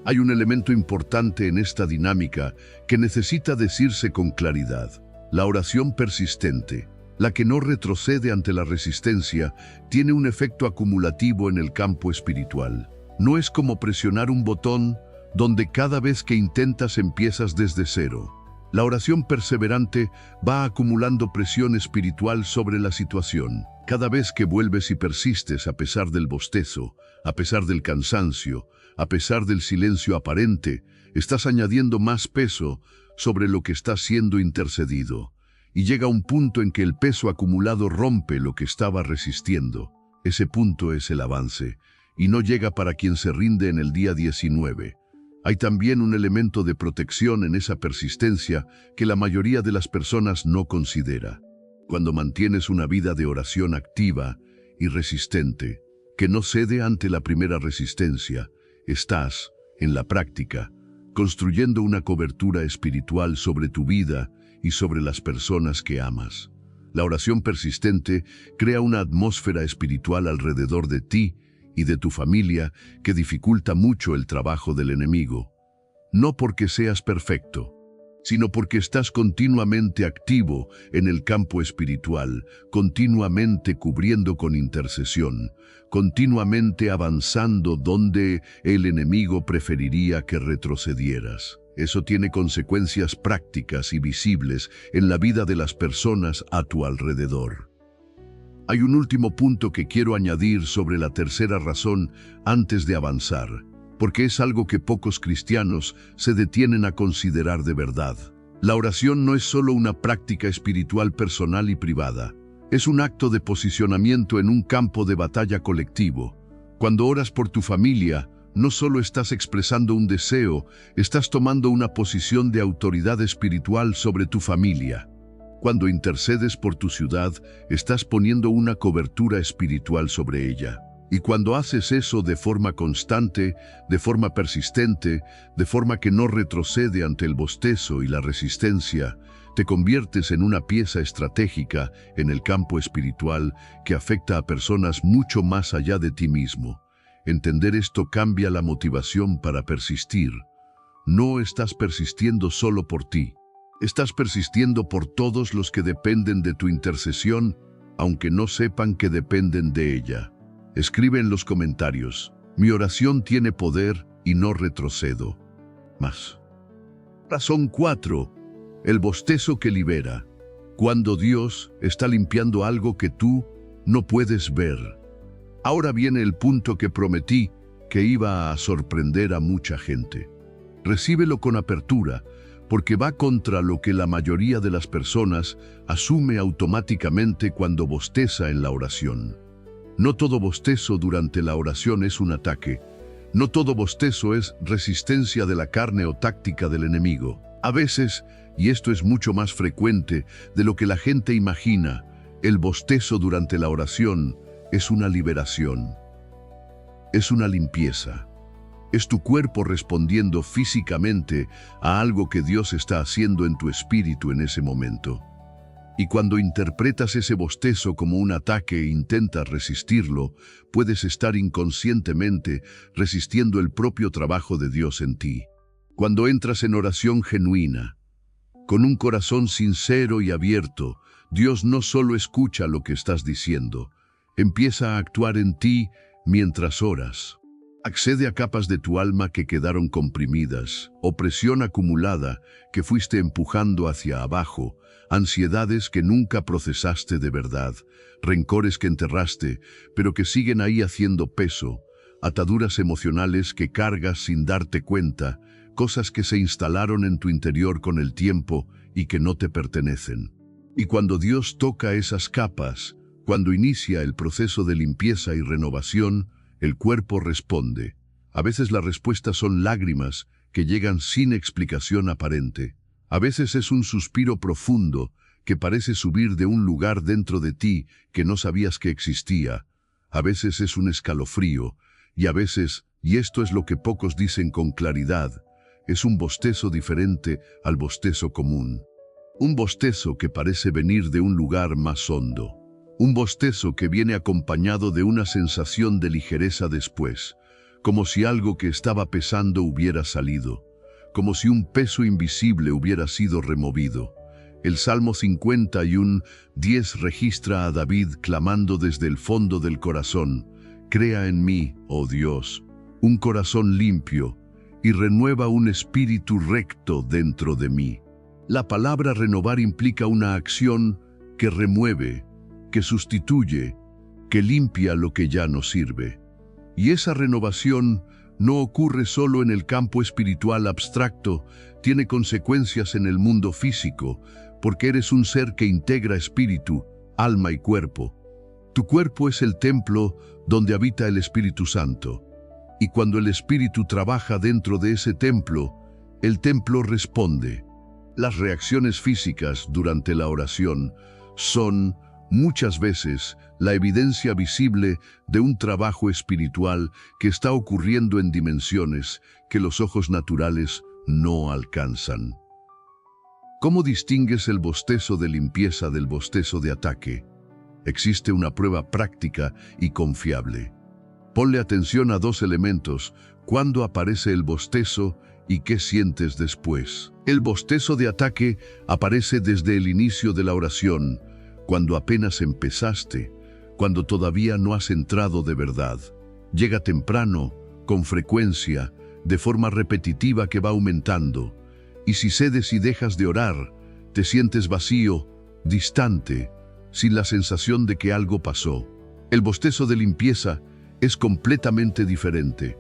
Hay un elemento importante en esta dinámica que necesita decirse con claridad. La oración persistente, la que no retrocede ante la resistencia, tiene un efecto acumulativo en el campo espiritual. No es como presionar un botón donde cada vez que intentas empiezas desde cero. La oración perseverante va acumulando presión espiritual sobre la situación. Cada vez que vuelves y persistes a pesar del bostezo, a pesar del cansancio, a pesar del silencio aparente, estás añadiendo más peso sobre lo que está siendo intercedido. Y llega un punto en que el peso acumulado rompe lo que estaba resistiendo. Ese punto es el avance, y no llega para quien se rinde en el día 19. Hay también un elemento de protección en esa persistencia que la mayoría de las personas no considera. Cuando mantienes una vida de oración activa y resistente, que no cede ante la primera resistencia, estás, en la práctica, construyendo una cobertura espiritual sobre tu vida y sobre las personas que amas. La oración persistente crea una atmósfera espiritual alrededor de ti y de tu familia que dificulta mucho el trabajo del enemigo. No porque seas perfecto, sino porque estás continuamente activo en el campo espiritual, continuamente cubriendo con intercesión, continuamente avanzando donde el enemigo preferiría que retrocedieras. Eso tiene consecuencias prácticas y visibles en la vida de las personas a tu alrededor. Hay un último punto que quiero añadir sobre la tercera razón antes de avanzar, porque es algo que pocos cristianos se detienen a considerar de verdad. La oración no es solo una práctica espiritual personal y privada, es un acto de posicionamiento en un campo de batalla colectivo. Cuando oras por tu familia, no solo estás expresando un deseo, estás tomando una posición de autoridad espiritual sobre tu familia. Cuando intercedes por tu ciudad, estás poniendo una cobertura espiritual sobre ella. Y cuando haces eso de forma constante, de forma persistente, de forma que no retrocede ante el bostezo y la resistencia, te conviertes en una pieza estratégica en el campo espiritual que afecta a personas mucho más allá de ti mismo. Entender esto cambia la motivación para persistir. No estás persistiendo solo por ti. Estás persistiendo por todos los que dependen de tu intercesión, aunque no sepan que dependen de ella. Escribe en los comentarios: mi oración tiene poder y no retrocedo. Más. Razón 4. El bostezo que libera. Cuando Dios está limpiando algo que tú no puedes ver. Ahora viene el punto que prometí que iba a sorprender a mucha gente. Recíbelo con apertura, porque va contra lo que la mayoría de las personas asume automáticamente cuando bosteza en la oración. No todo bostezo durante la oración es un ataque. No todo bostezo es resistencia de la carne o táctica del enemigo. A veces, y esto es mucho más frecuente de lo que la gente imagina, el bostezo durante la oración es una liberación, es una limpieza. Es tu cuerpo respondiendo físicamente a algo que Dios está haciendo en tu espíritu en ese momento. Y cuando interpretas ese bostezo como un ataque e intentas resistirlo, puedes estar inconscientemente resistiendo el propio trabajo de Dios en ti. Cuando entras en oración genuina, con un corazón sincero y abierto, Dios no solo escucha lo que estás diciendo, empieza a actuar en ti mientras oras. Accede a capas de tu alma que quedaron comprimidas, opresión acumulada que fuiste empujando hacia abajo, ansiedades que nunca procesaste de verdad, rencores que enterraste, pero que siguen ahí haciendo peso, ataduras emocionales que cargas sin darte cuenta, cosas que se instalaron en tu interior con el tiempo y que no te pertenecen. Y cuando Dios toca esas capas, cuando inicia el proceso de limpieza y renovación, el cuerpo responde. A veces la respuesta son lágrimas que llegan sin explicación aparente. A veces es un suspiro profundo que parece subir de un lugar dentro de ti que no sabías que existía. A veces es un escalofrío y a veces, y esto es lo que pocos dicen con claridad, es un bostezo diferente al bostezo común. Un bostezo que parece venir de un lugar más hondo. Un bostezo que viene acompañado de una sensación de ligereza después, como si algo que estaba pesando hubiera salido, como si un peso invisible hubiera sido removido. El Salmo 51:10 registra a David clamando desde el fondo del corazón: «Crea en mí, oh Dios, un corazón limpio, y renueva un espíritu recto dentro de mí». La palabra renovar implica una acción que remueve, que sustituye, que limpia lo que ya no sirve. Y esa renovación no ocurre solo en el campo espiritual abstracto, tiene consecuencias en el mundo físico, porque eres un ser que integra espíritu, alma y cuerpo. Tu cuerpo es el templo donde habita el Espíritu Santo. Y cuando el Espíritu trabaja dentro de ese templo, el templo responde. Las reacciones físicas durante la oración son, muchas veces, la evidencia visible de un trabajo espiritual que está ocurriendo en dimensiones que los ojos naturales no alcanzan. ¿Cómo distingues el bostezo de limpieza del bostezo de ataque? Existe una prueba práctica y confiable. Ponle atención a dos elementos: cuándo aparece el bostezo y qué sientes después. El bostezo de ataque aparece desde el inicio de la oración, cuando apenas empezaste, cuando todavía no has entrado de verdad. Llega temprano, con frecuencia, de forma repetitiva que va aumentando. Y si cedes y dejas de orar, te sientes vacío, distante, sin la sensación de que algo pasó. El bostezo de limpieza es completamente diferente.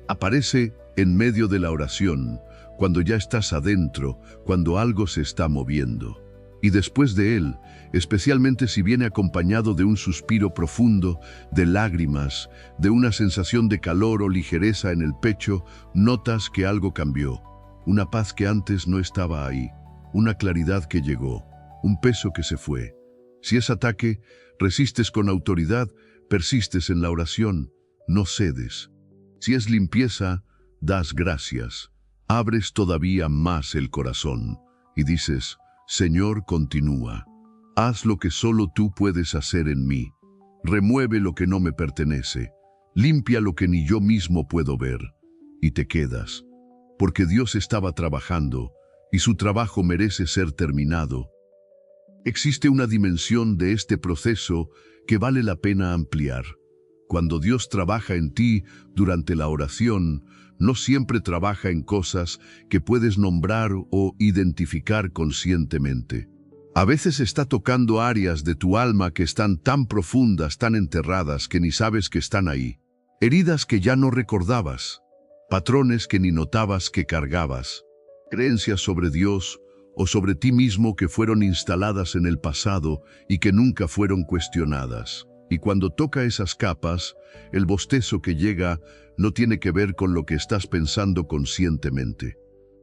Aparece en medio de la oración, cuando ya estás adentro, cuando algo se está moviendo. Y después de él, especialmente si viene acompañado de un suspiro profundo, de lágrimas, de una sensación de calor o ligereza en el pecho, notas que algo cambió. Una paz que antes no estaba ahí, una claridad que llegó, un peso que se fue. Si es ataque, resistes con autoridad, persistes en la oración, no cedes. Si es limpieza, das gracias, abres todavía más el corazón y dices: Señor, continúa. Haz lo que solo tú puedes hacer en mí. Remueve lo que no me pertenece. Limpia lo que ni yo mismo puedo ver. Y te quedas, porque Dios estaba trabajando y su trabajo merece ser terminado. Existe una dimensión de este proceso que vale la pena ampliar. Cuando Dios trabaja en ti durante la oración, no siempre trabaja en cosas que puedes nombrar o identificar conscientemente. A veces está tocando áreas de tu alma que están tan profundas, tan enterradas, que ni sabes que están ahí. Heridas que ya no recordabas, patrones que ni notabas que cargabas, creencias sobre Dios o sobre ti mismo que fueron instaladas en el pasado y que nunca fueron cuestionadas. Y cuando toca esas capas, el bostezo que llega no tiene que ver con lo que estás pensando conscientemente.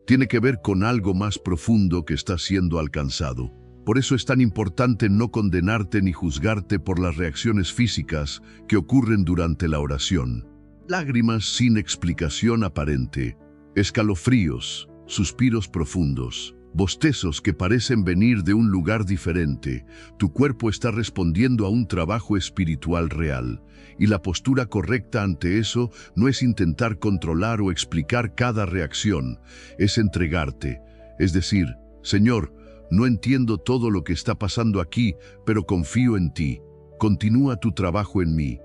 Tiene que ver con algo más profundo que está siendo alcanzado. Por eso es tan importante no condenarte ni juzgarte por las reacciones físicas que ocurren durante la oración. Lágrimas sin explicación aparente, escalofríos, suspiros profundos, bostezos que parecen venir de un lugar diferente. Tu cuerpo está respondiendo a un trabajo espiritual real, y la postura correcta ante eso no es intentar controlar o explicar cada reacción, es entregarte, es decir, Señor, no entiendo todo lo que está pasando aquí, pero confío en ti. Continúa tu trabajo en mí.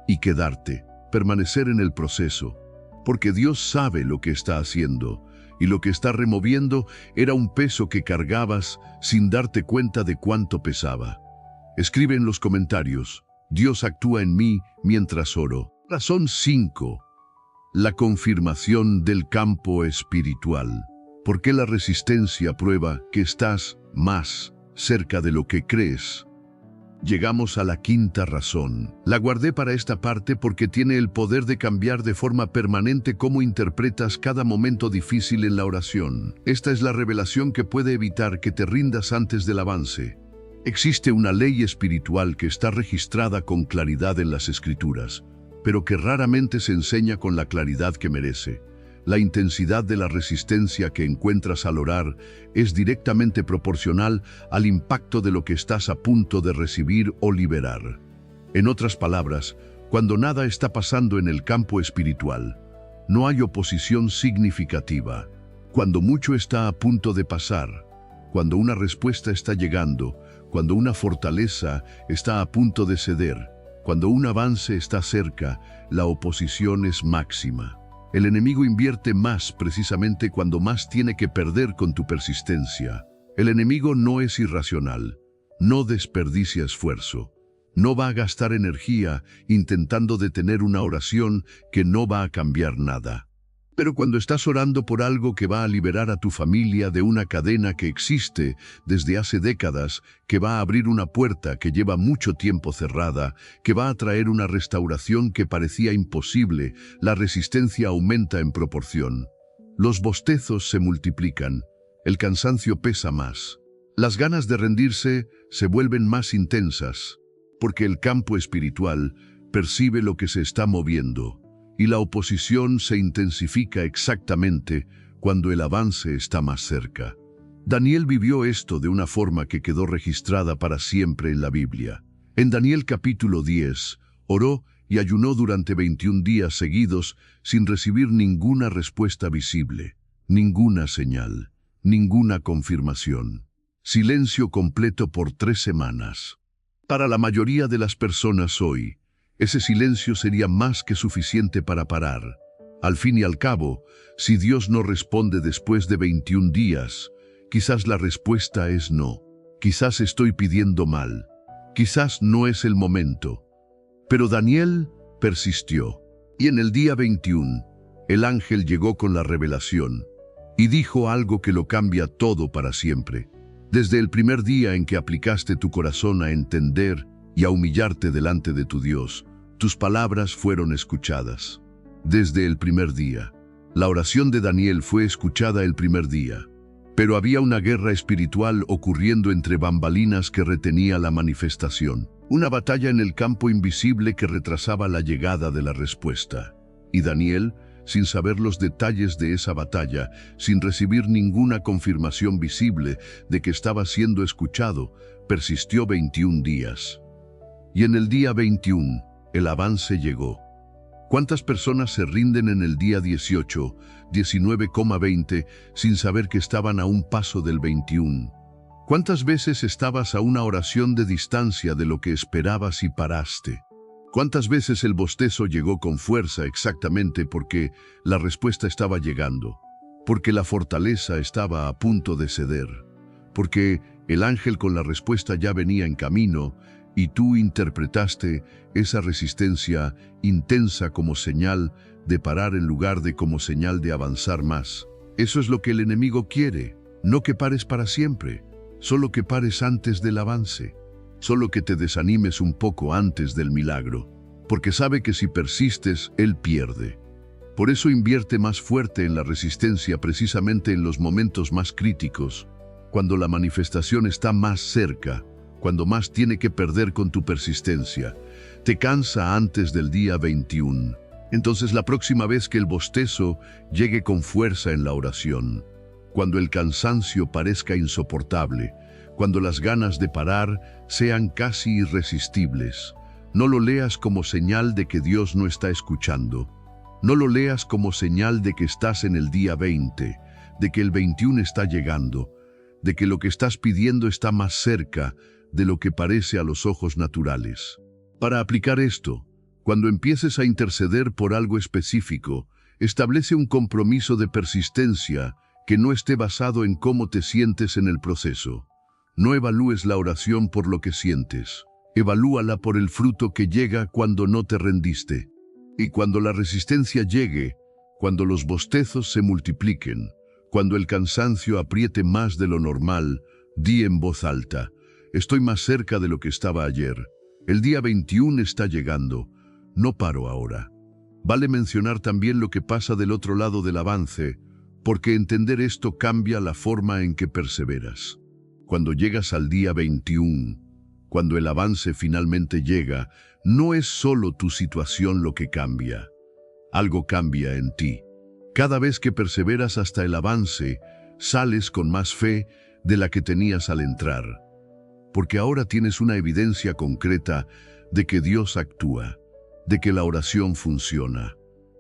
Y quedarte, permanecer en el proceso. Porque Dios sabe lo que está haciendo, y lo que está removiendo era un peso que cargabas sin darte cuenta de cuánto pesaba. Escribe en los comentarios, Dios actúa en mí mientras oro. Razón 5. La confirmación del campo espiritual. ¿Por qué la resistencia prueba que estás más cerca de lo que crees? Llegamos a la quinta razón. La guardé para esta parte porque tiene el poder de cambiar de forma permanente cómo interpretas cada momento difícil en la oración. Esta es la revelación que puede evitar que te rindas antes del avance. Existe una ley espiritual que está registrada con claridad en las Escrituras, pero que raramente se enseña con la claridad que merece. La intensidad de la resistencia que encuentras al orar es directamente proporcional al impacto de lo que estás a punto de recibir o liberar. En otras palabras, cuando nada está pasando en el campo espiritual, no hay oposición significativa. Cuando mucho está a punto de pasar, cuando una respuesta está llegando, cuando una fortaleza está a punto de ceder, cuando un avance está cerca, la oposición es máxima. El enemigo invierte más precisamente cuando más tiene que perder con tu persistencia. El enemigo no es irracional, no desperdicia esfuerzo, no va a gastar energía intentando detener una oración que no va a cambiar nada. Pero cuando estás orando por algo que va a liberar a tu familia de una cadena que existe desde hace décadas, que va a abrir una puerta que lleva mucho tiempo cerrada, que va a traer una restauración que parecía imposible, la resistencia aumenta en proporción. Los bostezos se multiplican, el cansancio pesa más. Las ganas de rendirse se vuelven más intensas, porque el campo espiritual percibe lo que se está moviendo. Y la oposición se intensifica exactamente cuando el avance está más cerca. Daniel vivió esto de una forma que quedó registrada para siempre en la Biblia. En Daniel capítulo 10, oró y ayunó durante 21 días seguidos sin recibir ninguna respuesta visible, ninguna señal, ninguna confirmación. Silencio completo por 3 semanas. Para la mayoría de las personas hoy, ese silencio sería más que suficiente para parar. Al fin y al cabo, si Dios no responde después de 21 días, quizás la respuesta es no. Quizás estoy pidiendo mal. Quizás no es el momento. Pero Daniel persistió. Y en el día 21, el ángel llegó con la revelación y dijo algo que lo cambia todo para siempre. Desde el primer día en que aplicaste tu corazón a entender y a humillarte delante de tu Dios, tus palabras fueron escuchadas. Desde el primer día. La oración de Daniel fue escuchada el primer día. Pero había una guerra espiritual ocurriendo entre bambalinas que retenía la manifestación. Una batalla en el campo invisible que retrasaba la llegada de la respuesta. Y Daniel, sin saber los detalles de esa batalla, sin recibir ninguna confirmación visible de que estaba siendo escuchado, persistió 21 días. Y en el día 21, el avance llegó. ¿Cuántas personas se rinden en el día 18, 19,20 sin saber que estaban a un paso del 21? ¿Cuántas veces estabas a una oración de distancia de lo que esperabas y paraste? ¿Cuántas veces el bostezo llegó con fuerza exactamente porque la respuesta estaba llegando? Porque la fortaleza estaba a punto de ceder. Porque el ángel con la respuesta ya venía en camino y tú interpretaste esa resistencia intensa como señal de parar en lugar de como señal de avanzar más. Eso es lo que el enemigo quiere, no que pares para siempre, solo que pares antes del avance, solo que te desanimes un poco antes del milagro, porque sabe que si persistes, él pierde. Por eso invierte más fuerte en la resistencia precisamente en los momentos más críticos, cuando la manifestación está más cerca, cuando más tiene que perder con tu persistencia. Te cansa antes del día 21. Entonces la próxima vez que el bostezo llegue con fuerza en la oración, cuando el cansancio parezca insoportable, cuando las ganas de parar sean casi irresistibles, no lo leas como señal de que Dios no está escuchando. No lo leas como señal de que estás en el día 20, de que el 21 está llegando, de que lo que estás pidiendo está más cerca de lo que parece a los ojos naturales. Para aplicar esto, cuando empieces a interceder por algo específico, establece un compromiso de persistencia que no esté basado en cómo te sientes en el proceso. No evalúes la oración por lo que sientes. Evalúala por el fruto que llega cuando no te rendiste. Y cuando la resistencia llegue, cuando los bostezos se multipliquen, cuando el cansancio apriete más de lo normal, di en voz alta: estoy más cerca de lo que estaba ayer. El día 21 está llegando. No paro ahora. Vale mencionar también lo que pasa del otro lado del avance, porque entender esto cambia la forma en que perseveras. Cuando llegas al día 21, cuando el avance finalmente llega, no es solo tu situación lo que cambia. Algo cambia en ti. Cada vez que perseveras hasta el avance, sales con más fe de la que tenías al entrar. Porque ahora tienes una evidencia concreta de que Dios actúa, de que la oración funciona,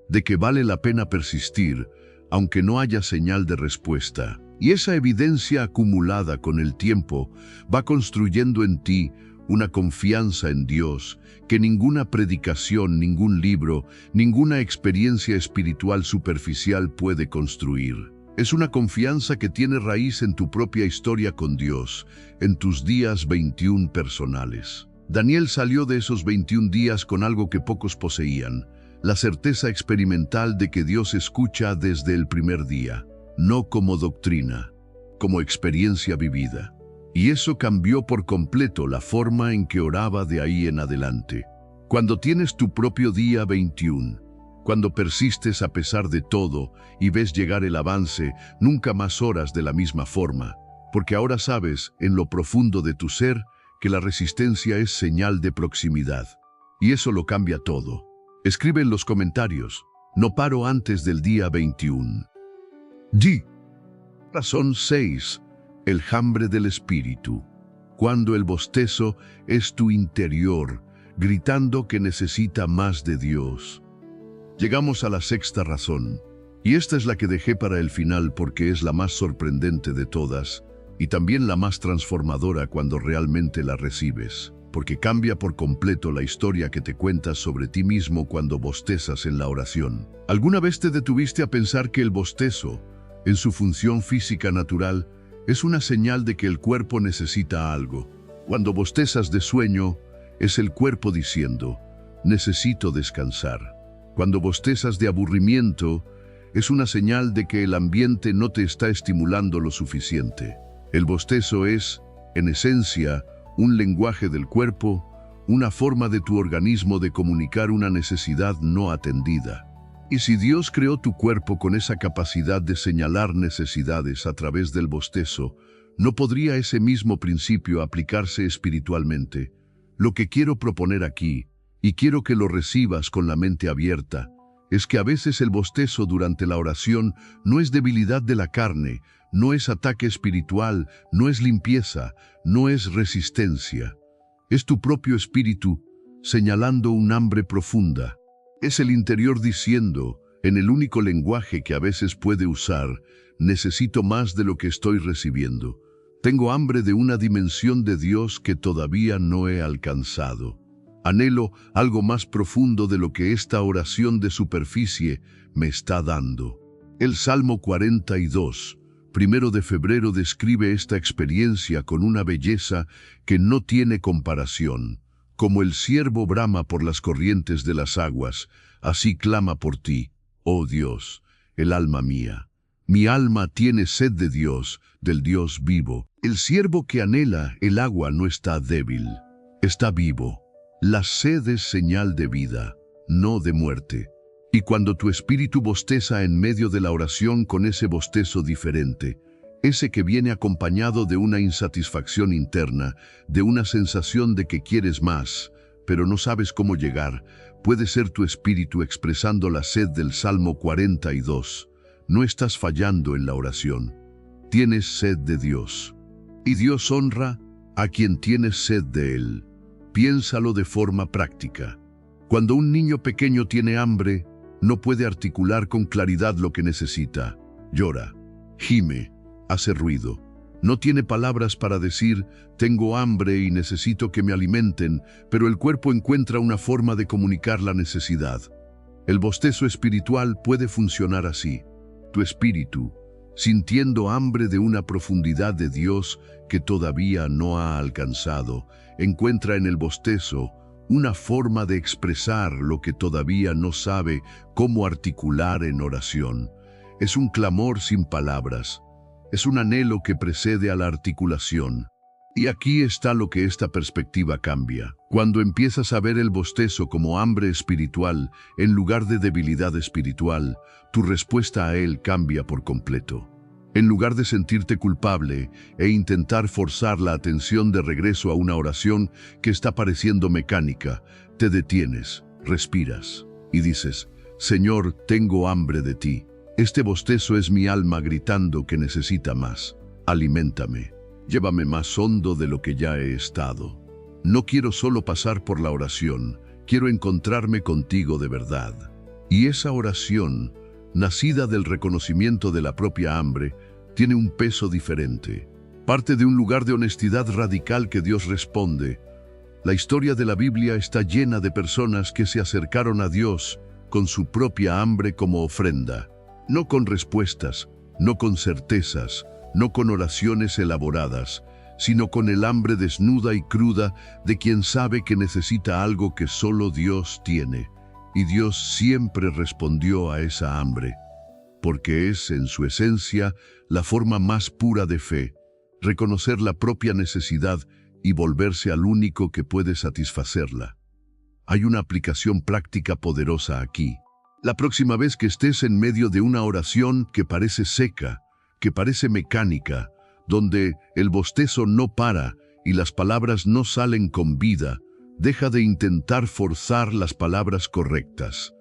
de que vale la pena persistir, aunque no haya señal de respuesta. Y esa evidencia acumulada con el tiempo va construyendo en ti una confianza en Dios que ninguna predicación, ningún libro, ninguna experiencia espiritual superficial puede construir. Es una confianza que tiene raíz en tu propia historia con Dios, en tus días 21 personales. Daniel salió de esos 21 días con algo que pocos poseían: la certeza experimental de que Dios escucha desde el primer día, no como doctrina, como experiencia vivida. Y eso cambió por completo la forma en que oraba de ahí en adelante. Cuando tienes tu propio día 21, cuando persistes a pesar de todo y ves llegar el avance, nunca más oras de la misma forma, porque ahora sabes, en lo profundo de tu ser, que la resistencia es señal de proximidad. Y eso lo cambia todo. Escribe en los comentarios: no paro antes del día 21. Razón 6. El hambre del espíritu. Cuando el bostezo es tu interior, gritando que necesita más de Dios. Llegamos a la sexta razón, y esta es la que dejé para el final porque es la más sorprendente de todas, y también la más transformadora cuando realmente la recibes, porque cambia por completo la historia que te cuentas sobre ti mismo cuando bostezas en la oración. ¿Alguna vez te detuviste a pensar que el bostezo, en su función física natural, es una señal de que el cuerpo necesita algo? Cuando bostezas de sueño, es el cuerpo diciendo: necesito descansar. Cuando bostezas de aburrimiento, es una señal de que el ambiente no te está estimulando lo suficiente. El bostezo es, en esencia, un lenguaje del cuerpo, una forma de tu organismo de comunicar una necesidad no atendida. Y si Dios creó tu cuerpo con esa capacidad de señalar necesidades a través del bostezo, ¿no podría ese mismo principio aplicarse espiritualmente? Lo que quiero proponer aquí, y quiero que lo recibas con la mente abierta, es que a veces el bostezo durante la oración no es debilidad de la carne, no es ataque espiritual, no es limpieza, no es resistencia. Es tu propio espíritu señalando un hambre profunda. Es el interior diciendo, en el único lenguaje que a veces puede usar: necesito más de lo que estoy recibiendo. Tengo hambre de una dimensión de Dios que todavía no he alcanzado. Anhelo algo más profundo de lo que esta oración de superficie me está dando. El Salmo 42, 1 de febrero, describe esta experiencia con una belleza que no tiene comparación. Como el ciervo brama por las corrientes de las aguas, así clama por ti, oh Dios, el alma mía. Mi alma tiene sed de Dios, del Dios vivo. El ciervo que anhela el agua no está débil, está vivo. La sed es señal de vida, no de muerte. Y cuando tu espíritu bosteza en medio de la oración con ese bostezo diferente, ese que viene acompañado de una insatisfacción interna, de una sensación de que quieres más, pero no sabes cómo llegar, puede ser tu espíritu expresando la sed del Salmo 42. No estás fallando en la oración. Tienes sed de Dios. Y Dios honra a quien tiene sed de Él. Piénsalo de forma práctica. Cuando un niño pequeño tiene hambre, no puede articular con claridad lo que necesita. Llora, gime, hace ruido. No tiene palabras para decir, tengo hambre y necesito que me alimenten, pero el cuerpo encuentra una forma de comunicar la necesidad. El bostezo espiritual puede funcionar así. Tu espíritu, sintiendo hambre de una profundidad de Dios que todavía no ha alcanzado, encuentra en el bostezo una forma de expresar lo que todavía no sabe cómo articular en oración. Es un clamor sin palabras. Es un anhelo que precede a la articulación. Y aquí está lo que esta perspectiva cambia. Cuando empiezas a ver el bostezo como hambre espiritual en lugar de debilidad espiritual, tu respuesta a él cambia por completo. En lugar de sentirte culpable e intentar forzar la atención de regreso a una oración que está pareciendo mecánica, te detienes, respiras y dices, Señor, tengo hambre de ti. Este bostezo es mi alma gritando que necesita más. Aliméntame. Llévame más hondo de lo que ya he estado. No quiero solo pasar por la oración, quiero encontrarme contigo de verdad. Y esa oración, nacida del reconocimiento de la propia hambre, tiene un peso diferente. Parte de un lugar de honestidad radical que Dios responde. La historia de la Biblia está llena de personas que se acercaron a Dios con su propia hambre como ofrenda. No con respuestas, no con certezas, no con oraciones elaboradas, sino con el hambre desnuda y cruda de quien sabe que necesita algo que solo Dios tiene. Y Dios siempre respondió a esa hambre, porque es, en su esencia, la forma más pura de fe, reconocer la propia necesidad y volverse al único que puede satisfacerla. Hay una aplicación práctica poderosa aquí. La próxima vez que estés en medio de una oración que parece seca, que parece mecánica, donde el bostezo no para y las palabras no salen con vida, deja de intentar forzar las palabras correctas.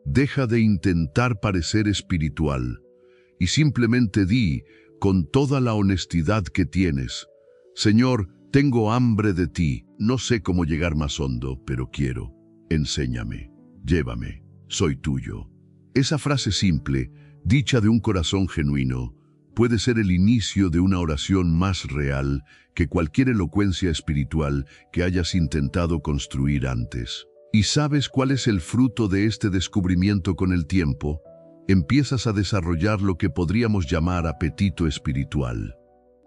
Deja de intentar parecer espiritual y simplemente di, con toda la honestidad que tienes, Señor, tengo hambre de ti, no sé cómo llegar más hondo, pero quiero. Enséñame, llévame, soy tuyo. Esa frase simple, dicha de un corazón genuino, puede ser el inicio de una oración más real que cualquier elocuencia espiritual que hayas intentado construir antes. ¿Y sabes cuál es el fruto de este descubrimiento con el tiempo? Empiezas a desarrollar lo que podríamos llamar apetito espiritual.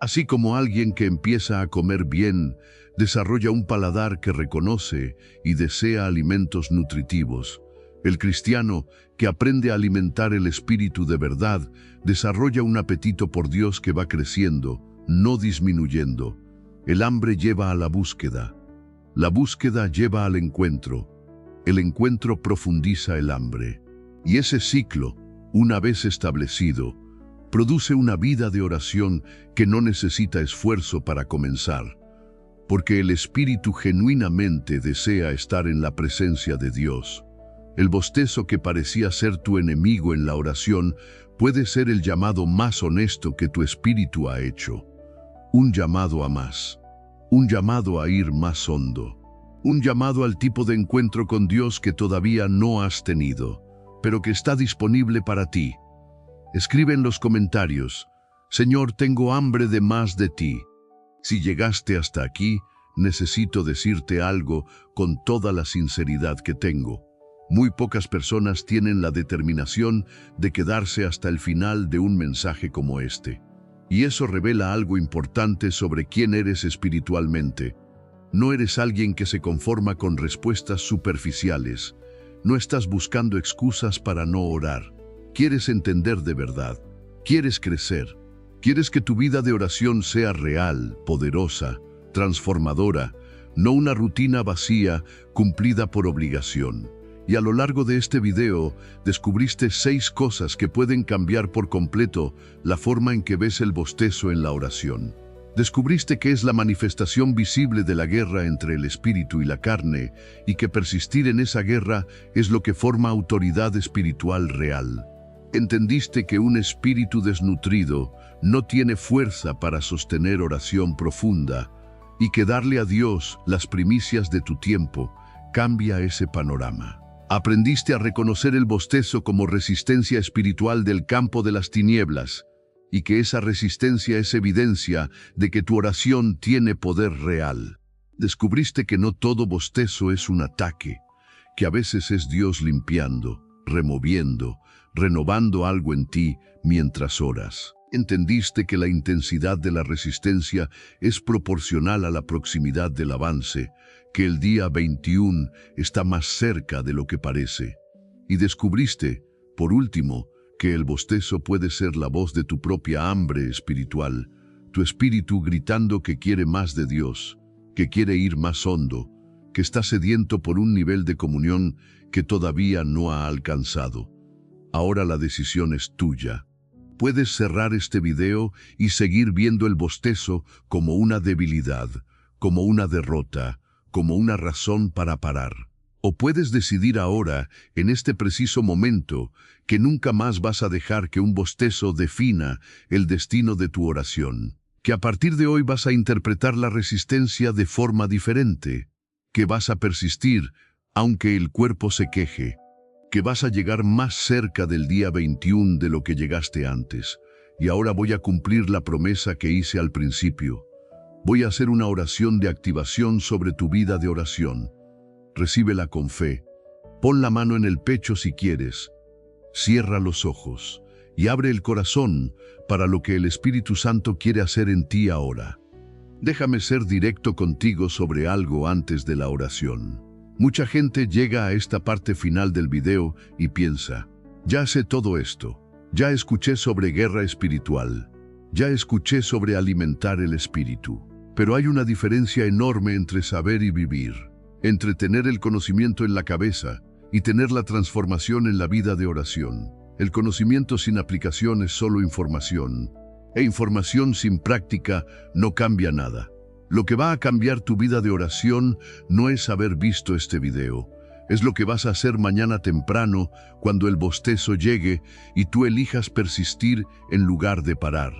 Así como alguien que empieza a comer bien, desarrolla un paladar que reconoce y desea alimentos nutritivos. El cristiano que aprende a alimentar el espíritu de verdad, desarrolla un apetito por Dios que va creciendo, no disminuyendo. El hambre lleva a la búsqueda. La búsqueda lleva al encuentro. El encuentro profundiza el hambre. Y ese ciclo, una vez establecido, produce una vida de oración que no necesita esfuerzo para comenzar, porque el espíritu genuinamente desea estar en la presencia de Dios. El bostezo que parecía ser tu enemigo en la oración puede ser el llamado más honesto que tu espíritu ha hecho. Un llamado a más. Un llamado a ir más hondo. Un llamado al tipo de encuentro con Dios que todavía no has tenido, pero que está disponible para ti. Escribe en los comentarios, Señor, tengo hambre de más de ti. Si llegaste hasta aquí, necesito decirte algo con toda la sinceridad que tengo. Muy pocas personas tienen la determinación de quedarse hasta el final de un mensaje como este. Y eso revela algo importante sobre quién eres espiritualmente. No eres alguien que se conforma con respuestas superficiales. No estás buscando excusas para no orar. Quieres entender de verdad. Quieres crecer. Quieres que tu vida de oración sea real, poderosa, transformadora, no una rutina vacía cumplida por obligación. Y a lo largo de este video, descubriste 6 cosas que pueden cambiar por completo la forma en que ves el bostezo en la oración. Descubriste que es la manifestación visible de la guerra entre el espíritu y la carne, y que persistir en esa guerra es lo que forma autoridad espiritual real. Entendiste que un espíritu desnutrido no tiene fuerza para sostener oración profunda, y que darle a Dios las primicias de tu tiempo cambia ese panorama. Aprendiste a reconocer el bostezo como resistencia espiritual del campo de las tinieblas, y que esa resistencia es evidencia de que tu oración tiene poder real. Descubriste que no todo bostezo es un ataque, que a veces es Dios limpiando, removiendo, renovando algo en ti mientras oras. Entendiste que la intensidad de la resistencia es proporcional a la proximidad del avance, que el día 21 está más cerca de lo que parece. Y descubriste, por último, que el bostezo puede ser la voz de tu propia hambre espiritual, tu espíritu gritando que quiere más de Dios, que quiere ir más hondo, que está sediento por un nivel de comunión que todavía no ha alcanzado. Ahora la decisión es tuya. Puedes cerrar este video y seguir viendo el bostezo como una debilidad, como una derrota, como una razón para parar. O puedes decidir ahora, en este preciso momento, que nunca más vas a dejar que un bostezo defina el destino de tu oración, que a partir de hoy vas a interpretar la resistencia de forma diferente, que vas a persistir aunque el cuerpo se queje, que vas a llegar más cerca del día 21 de lo que llegaste antes. Y ahora voy a cumplir la promesa que hice al principio. Voy a hacer una oración de activación sobre tu vida de oración. Recíbela con fe. Pon la mano en el pecho si quieres. Cierra los ojos y abre el corazón para lo que el Espíritu Santo quiere hacer en ti ahora. Déjame ser directo contigo sobre algo antes de la oración. Mucha gente llega a esta parte final del video y piensa, ya sé todo esto, ya escuché sobre guerra espiritual, ya escuché sobre alimentar el espíritu. Pero hay una diferencia enorme entre saber y vivir, entre tener el conocimiento en la cabeza y tener la transformación en la vida de oración. El conocimiento sin aplicación es solo información, e información sin práctica no cambia nada. Lo que va a cambiar tu vida de oración no es haber visto este video, es lo que vas a hacer mañana temprano cuando el bostezo llegue y tú elijas persistir en lugar de parar.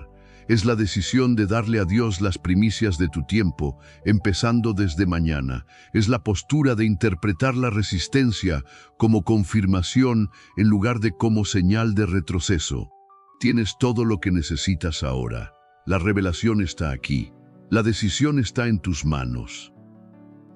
Es la decisión de darle a Dios las primicias de tu tiempo, empezando desde mañana. Es la postura de interpretar la resistencia como confirmación en lugar de como señal de retroceso. Tienes todo lo que necesitas ahora. La revelación está aquí. La decisión está en tus manos.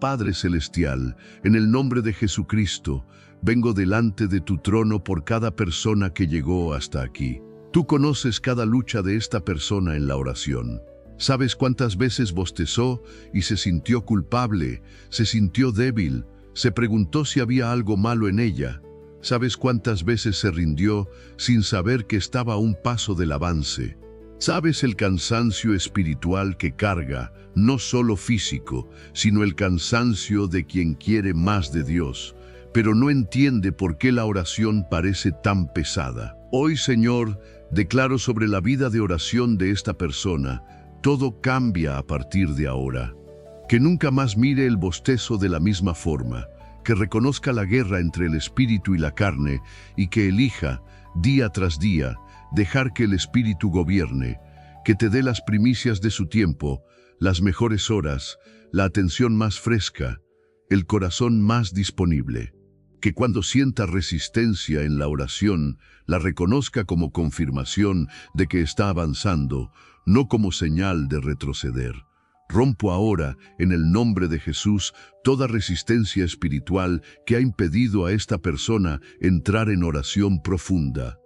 Padre Celestial, en el nombre de Jesucristo, vengo delante de tu trono por cada persona que llegó hasta aquí. Tú conoces cada lucha de esta persona en la oración. Sabes cuántas veces bostezó y se sintió culpable, se sintió débil, se preguntó si había algo malo en ella. Sabes cuántas veces se rindió sin saber que estaba a un paso del avance. Sabes el cansancio espiritual que carga, no solo físico, sino el cansancio de quien quiere más de Dios, pero no entiende por qué la oración parece tan pesada. Hoy, Señor, declaro sobre la vida de oración de esta persona, todo cambia a partir de ahora. Que nunca más mire el bostezo de la misma forma, que reconozca la guerra entre el espíritu y la carne y que elija, día tras día, dejar que el Espíritu gobierne, que te dé las primicias de su tiempo, las mejores horas, la atención más fresca, el corazón más disponible. Que cuando sienta resistencia en la oración, la reconozca como confirmación de que está avanzando, no como señal de retroceder. Rompo ahora, en el nombre de Jesús, toda resistencia espiritual que ha impedido a esta persona entrar en oración profunda.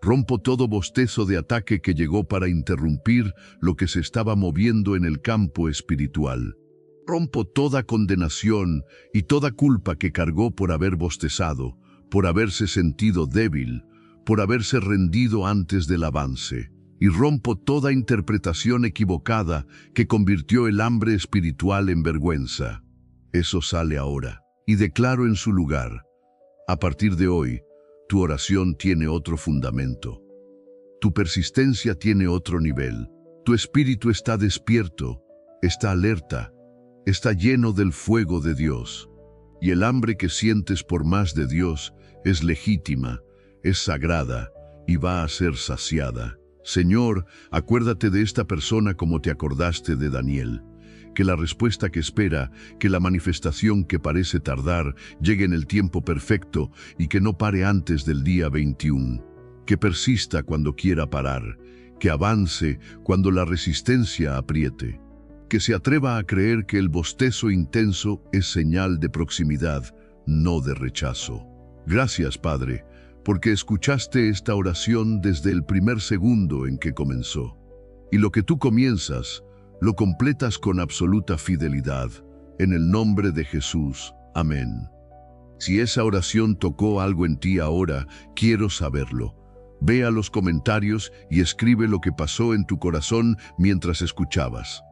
Rompo todo bostezo de ataque que llegó para interrumpir lo que se estaba moviendo en el campo espiritual. Rompo toda condenación y toda culpa que cargó por haber bostezado, por haberse sentido débil, por haberse rendido antes del avance. Y rompo toda interpretación equivocada que convirtió el hambre espiritual en vergüenza. Eso sale ahora, y declaro en su lugar: A partir de hoy, tu oración tiene otro fundamento. Tu persistencia tiene otro nivel. Tu espíritu está despierto, está alerta, está lleno del fuego de Dios. Y el hambre que sientes por más de Dios es legítima, es sagrada y va a ser saciada. Señor, acuérdate de esta persona como te acordaste de Daniel. Que la respuesta que espera, que la manifestación que parece tardar, llegue en el tiempo perfecto y que no pare antes del día 21. Que persista cuando quiera parar, que avance cuando la resistencia apriete. Que se atreva a creer que el bostezo intenso es señal de proximidad, no de rechazo. Gracias, Padre, porque escuchaste esta oración desde el primer segundo en que comenzó. Y lo que tú comienzas, lo completas con absoluta fidelidad. En el nombre de Jesús. Amén. Si esa oración tocó algo en ti ahora, quiero saberlo. Ve a los comentarios y escribe lo que pasó en tu corazón mientras escuchabas.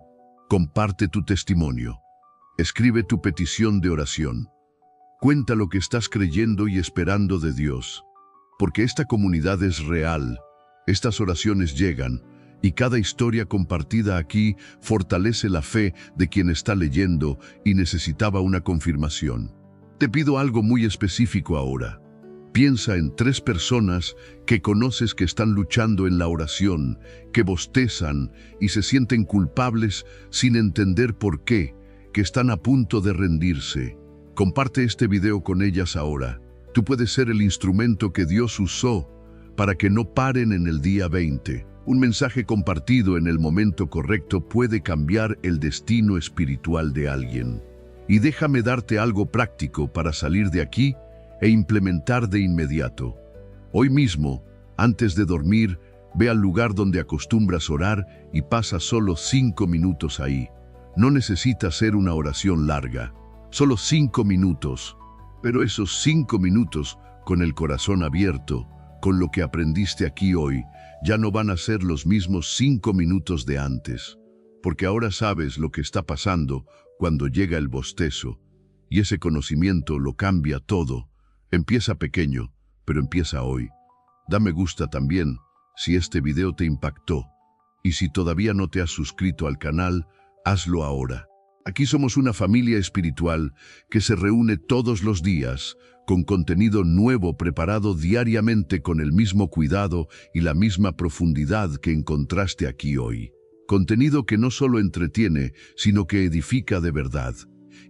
Comparte tu testimonio. Escribe tu petición de oración. Cuenta lo que estás creyendo y esperando de Dios. Porque esta comunidad es real. Estas oraciones llegan. Y cada historia compartida aquí fortalece la fe de quien está leyendo y necesitaba una confirmación. Te pido algo muy específico ahora. Piensa en 3 personas que conoces que están luchando en la oración, que bostezan y se sienten culpables sin entender por qué, que están a punto de rendirse. Comparte este video con ellas ahora. Tú puedes ser el instrumento que Dios usó para que no paren en el día 20. Un mensaje compartido en el momento correcto puede cambiar el destino espiritual de alguien. Y déjame darte algo práctico para salir de aquí e implementar de inmediato. Hoy mismo, antes de dormir, ve al lugar donde acostumbras orar y pasa solo 5 minutos ahí. No necesita ser una oración larga, solo 5 minutos. Pero esos 5 minutos, con el corazón abierto, con lo que aprendiste aquí hoy, ya no van a ser los mismos 5 minutos de antes, porque ahora sabes lo que está pasando cuando llega el bostezo, y ese conocimiento lo cambia todo. Empieza pequeño, pero empieza hoy. Da me gusta también si este video te impactó, y si todavía no te has suscrito al canal, hazlo ahora. Aquí somos una familia espiritual que se reúne todos los días, con contenido nuevo preparado diariamente con el mismo cuidado y la misma profundidad que encontraste aquí hoy. Contenido que no solo entretiene, sino que edifica de verdad.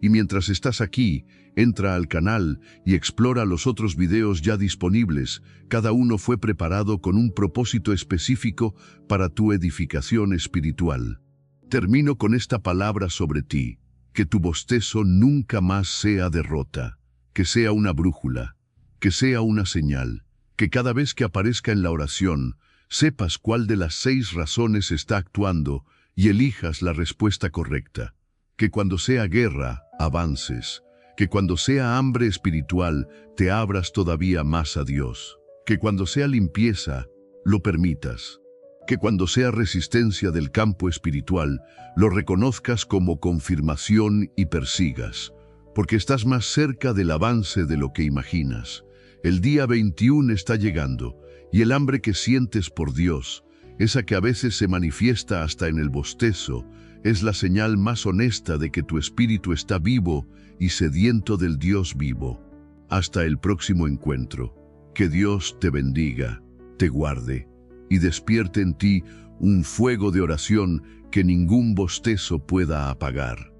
Y mientras estás aquí, entra al canal y explora los otros videos ya disponibles. Cada uno fue preparado con un propósito específico para tu edificación espiritual. Termino con esta palabra sobre ti: que tu bostezo nunca más sea derrota. Que sea una brújula, que sea una señal, que cada vez que aparezca en la oración, sepas cuál de las 6 razones está actuando y elijas la respuesta correcta. Que cuando sea guerra, avances. Que cuando sea hambre espiritual, te abras todavía más a Dios. Que cuando sea limpieza, lo permitas. Que cuando sea resistencia del campo espiritual, lo reconozcas como confirmación y persigas. Porque estás más cerca del avance de lo que imaginas. El día 21 está llegando, y el hambre que sientes por Dios, esa que a veces se manifiesta hasta en el bostezo, es la señal más honesta de que tu espíritu está vivo y sediento del Dios vivo. Hasta el próximo encuentro. Que Dios te bendiga, te guarde, y despierte en ti un fuego de oración que ningún bostezo pueda apagar.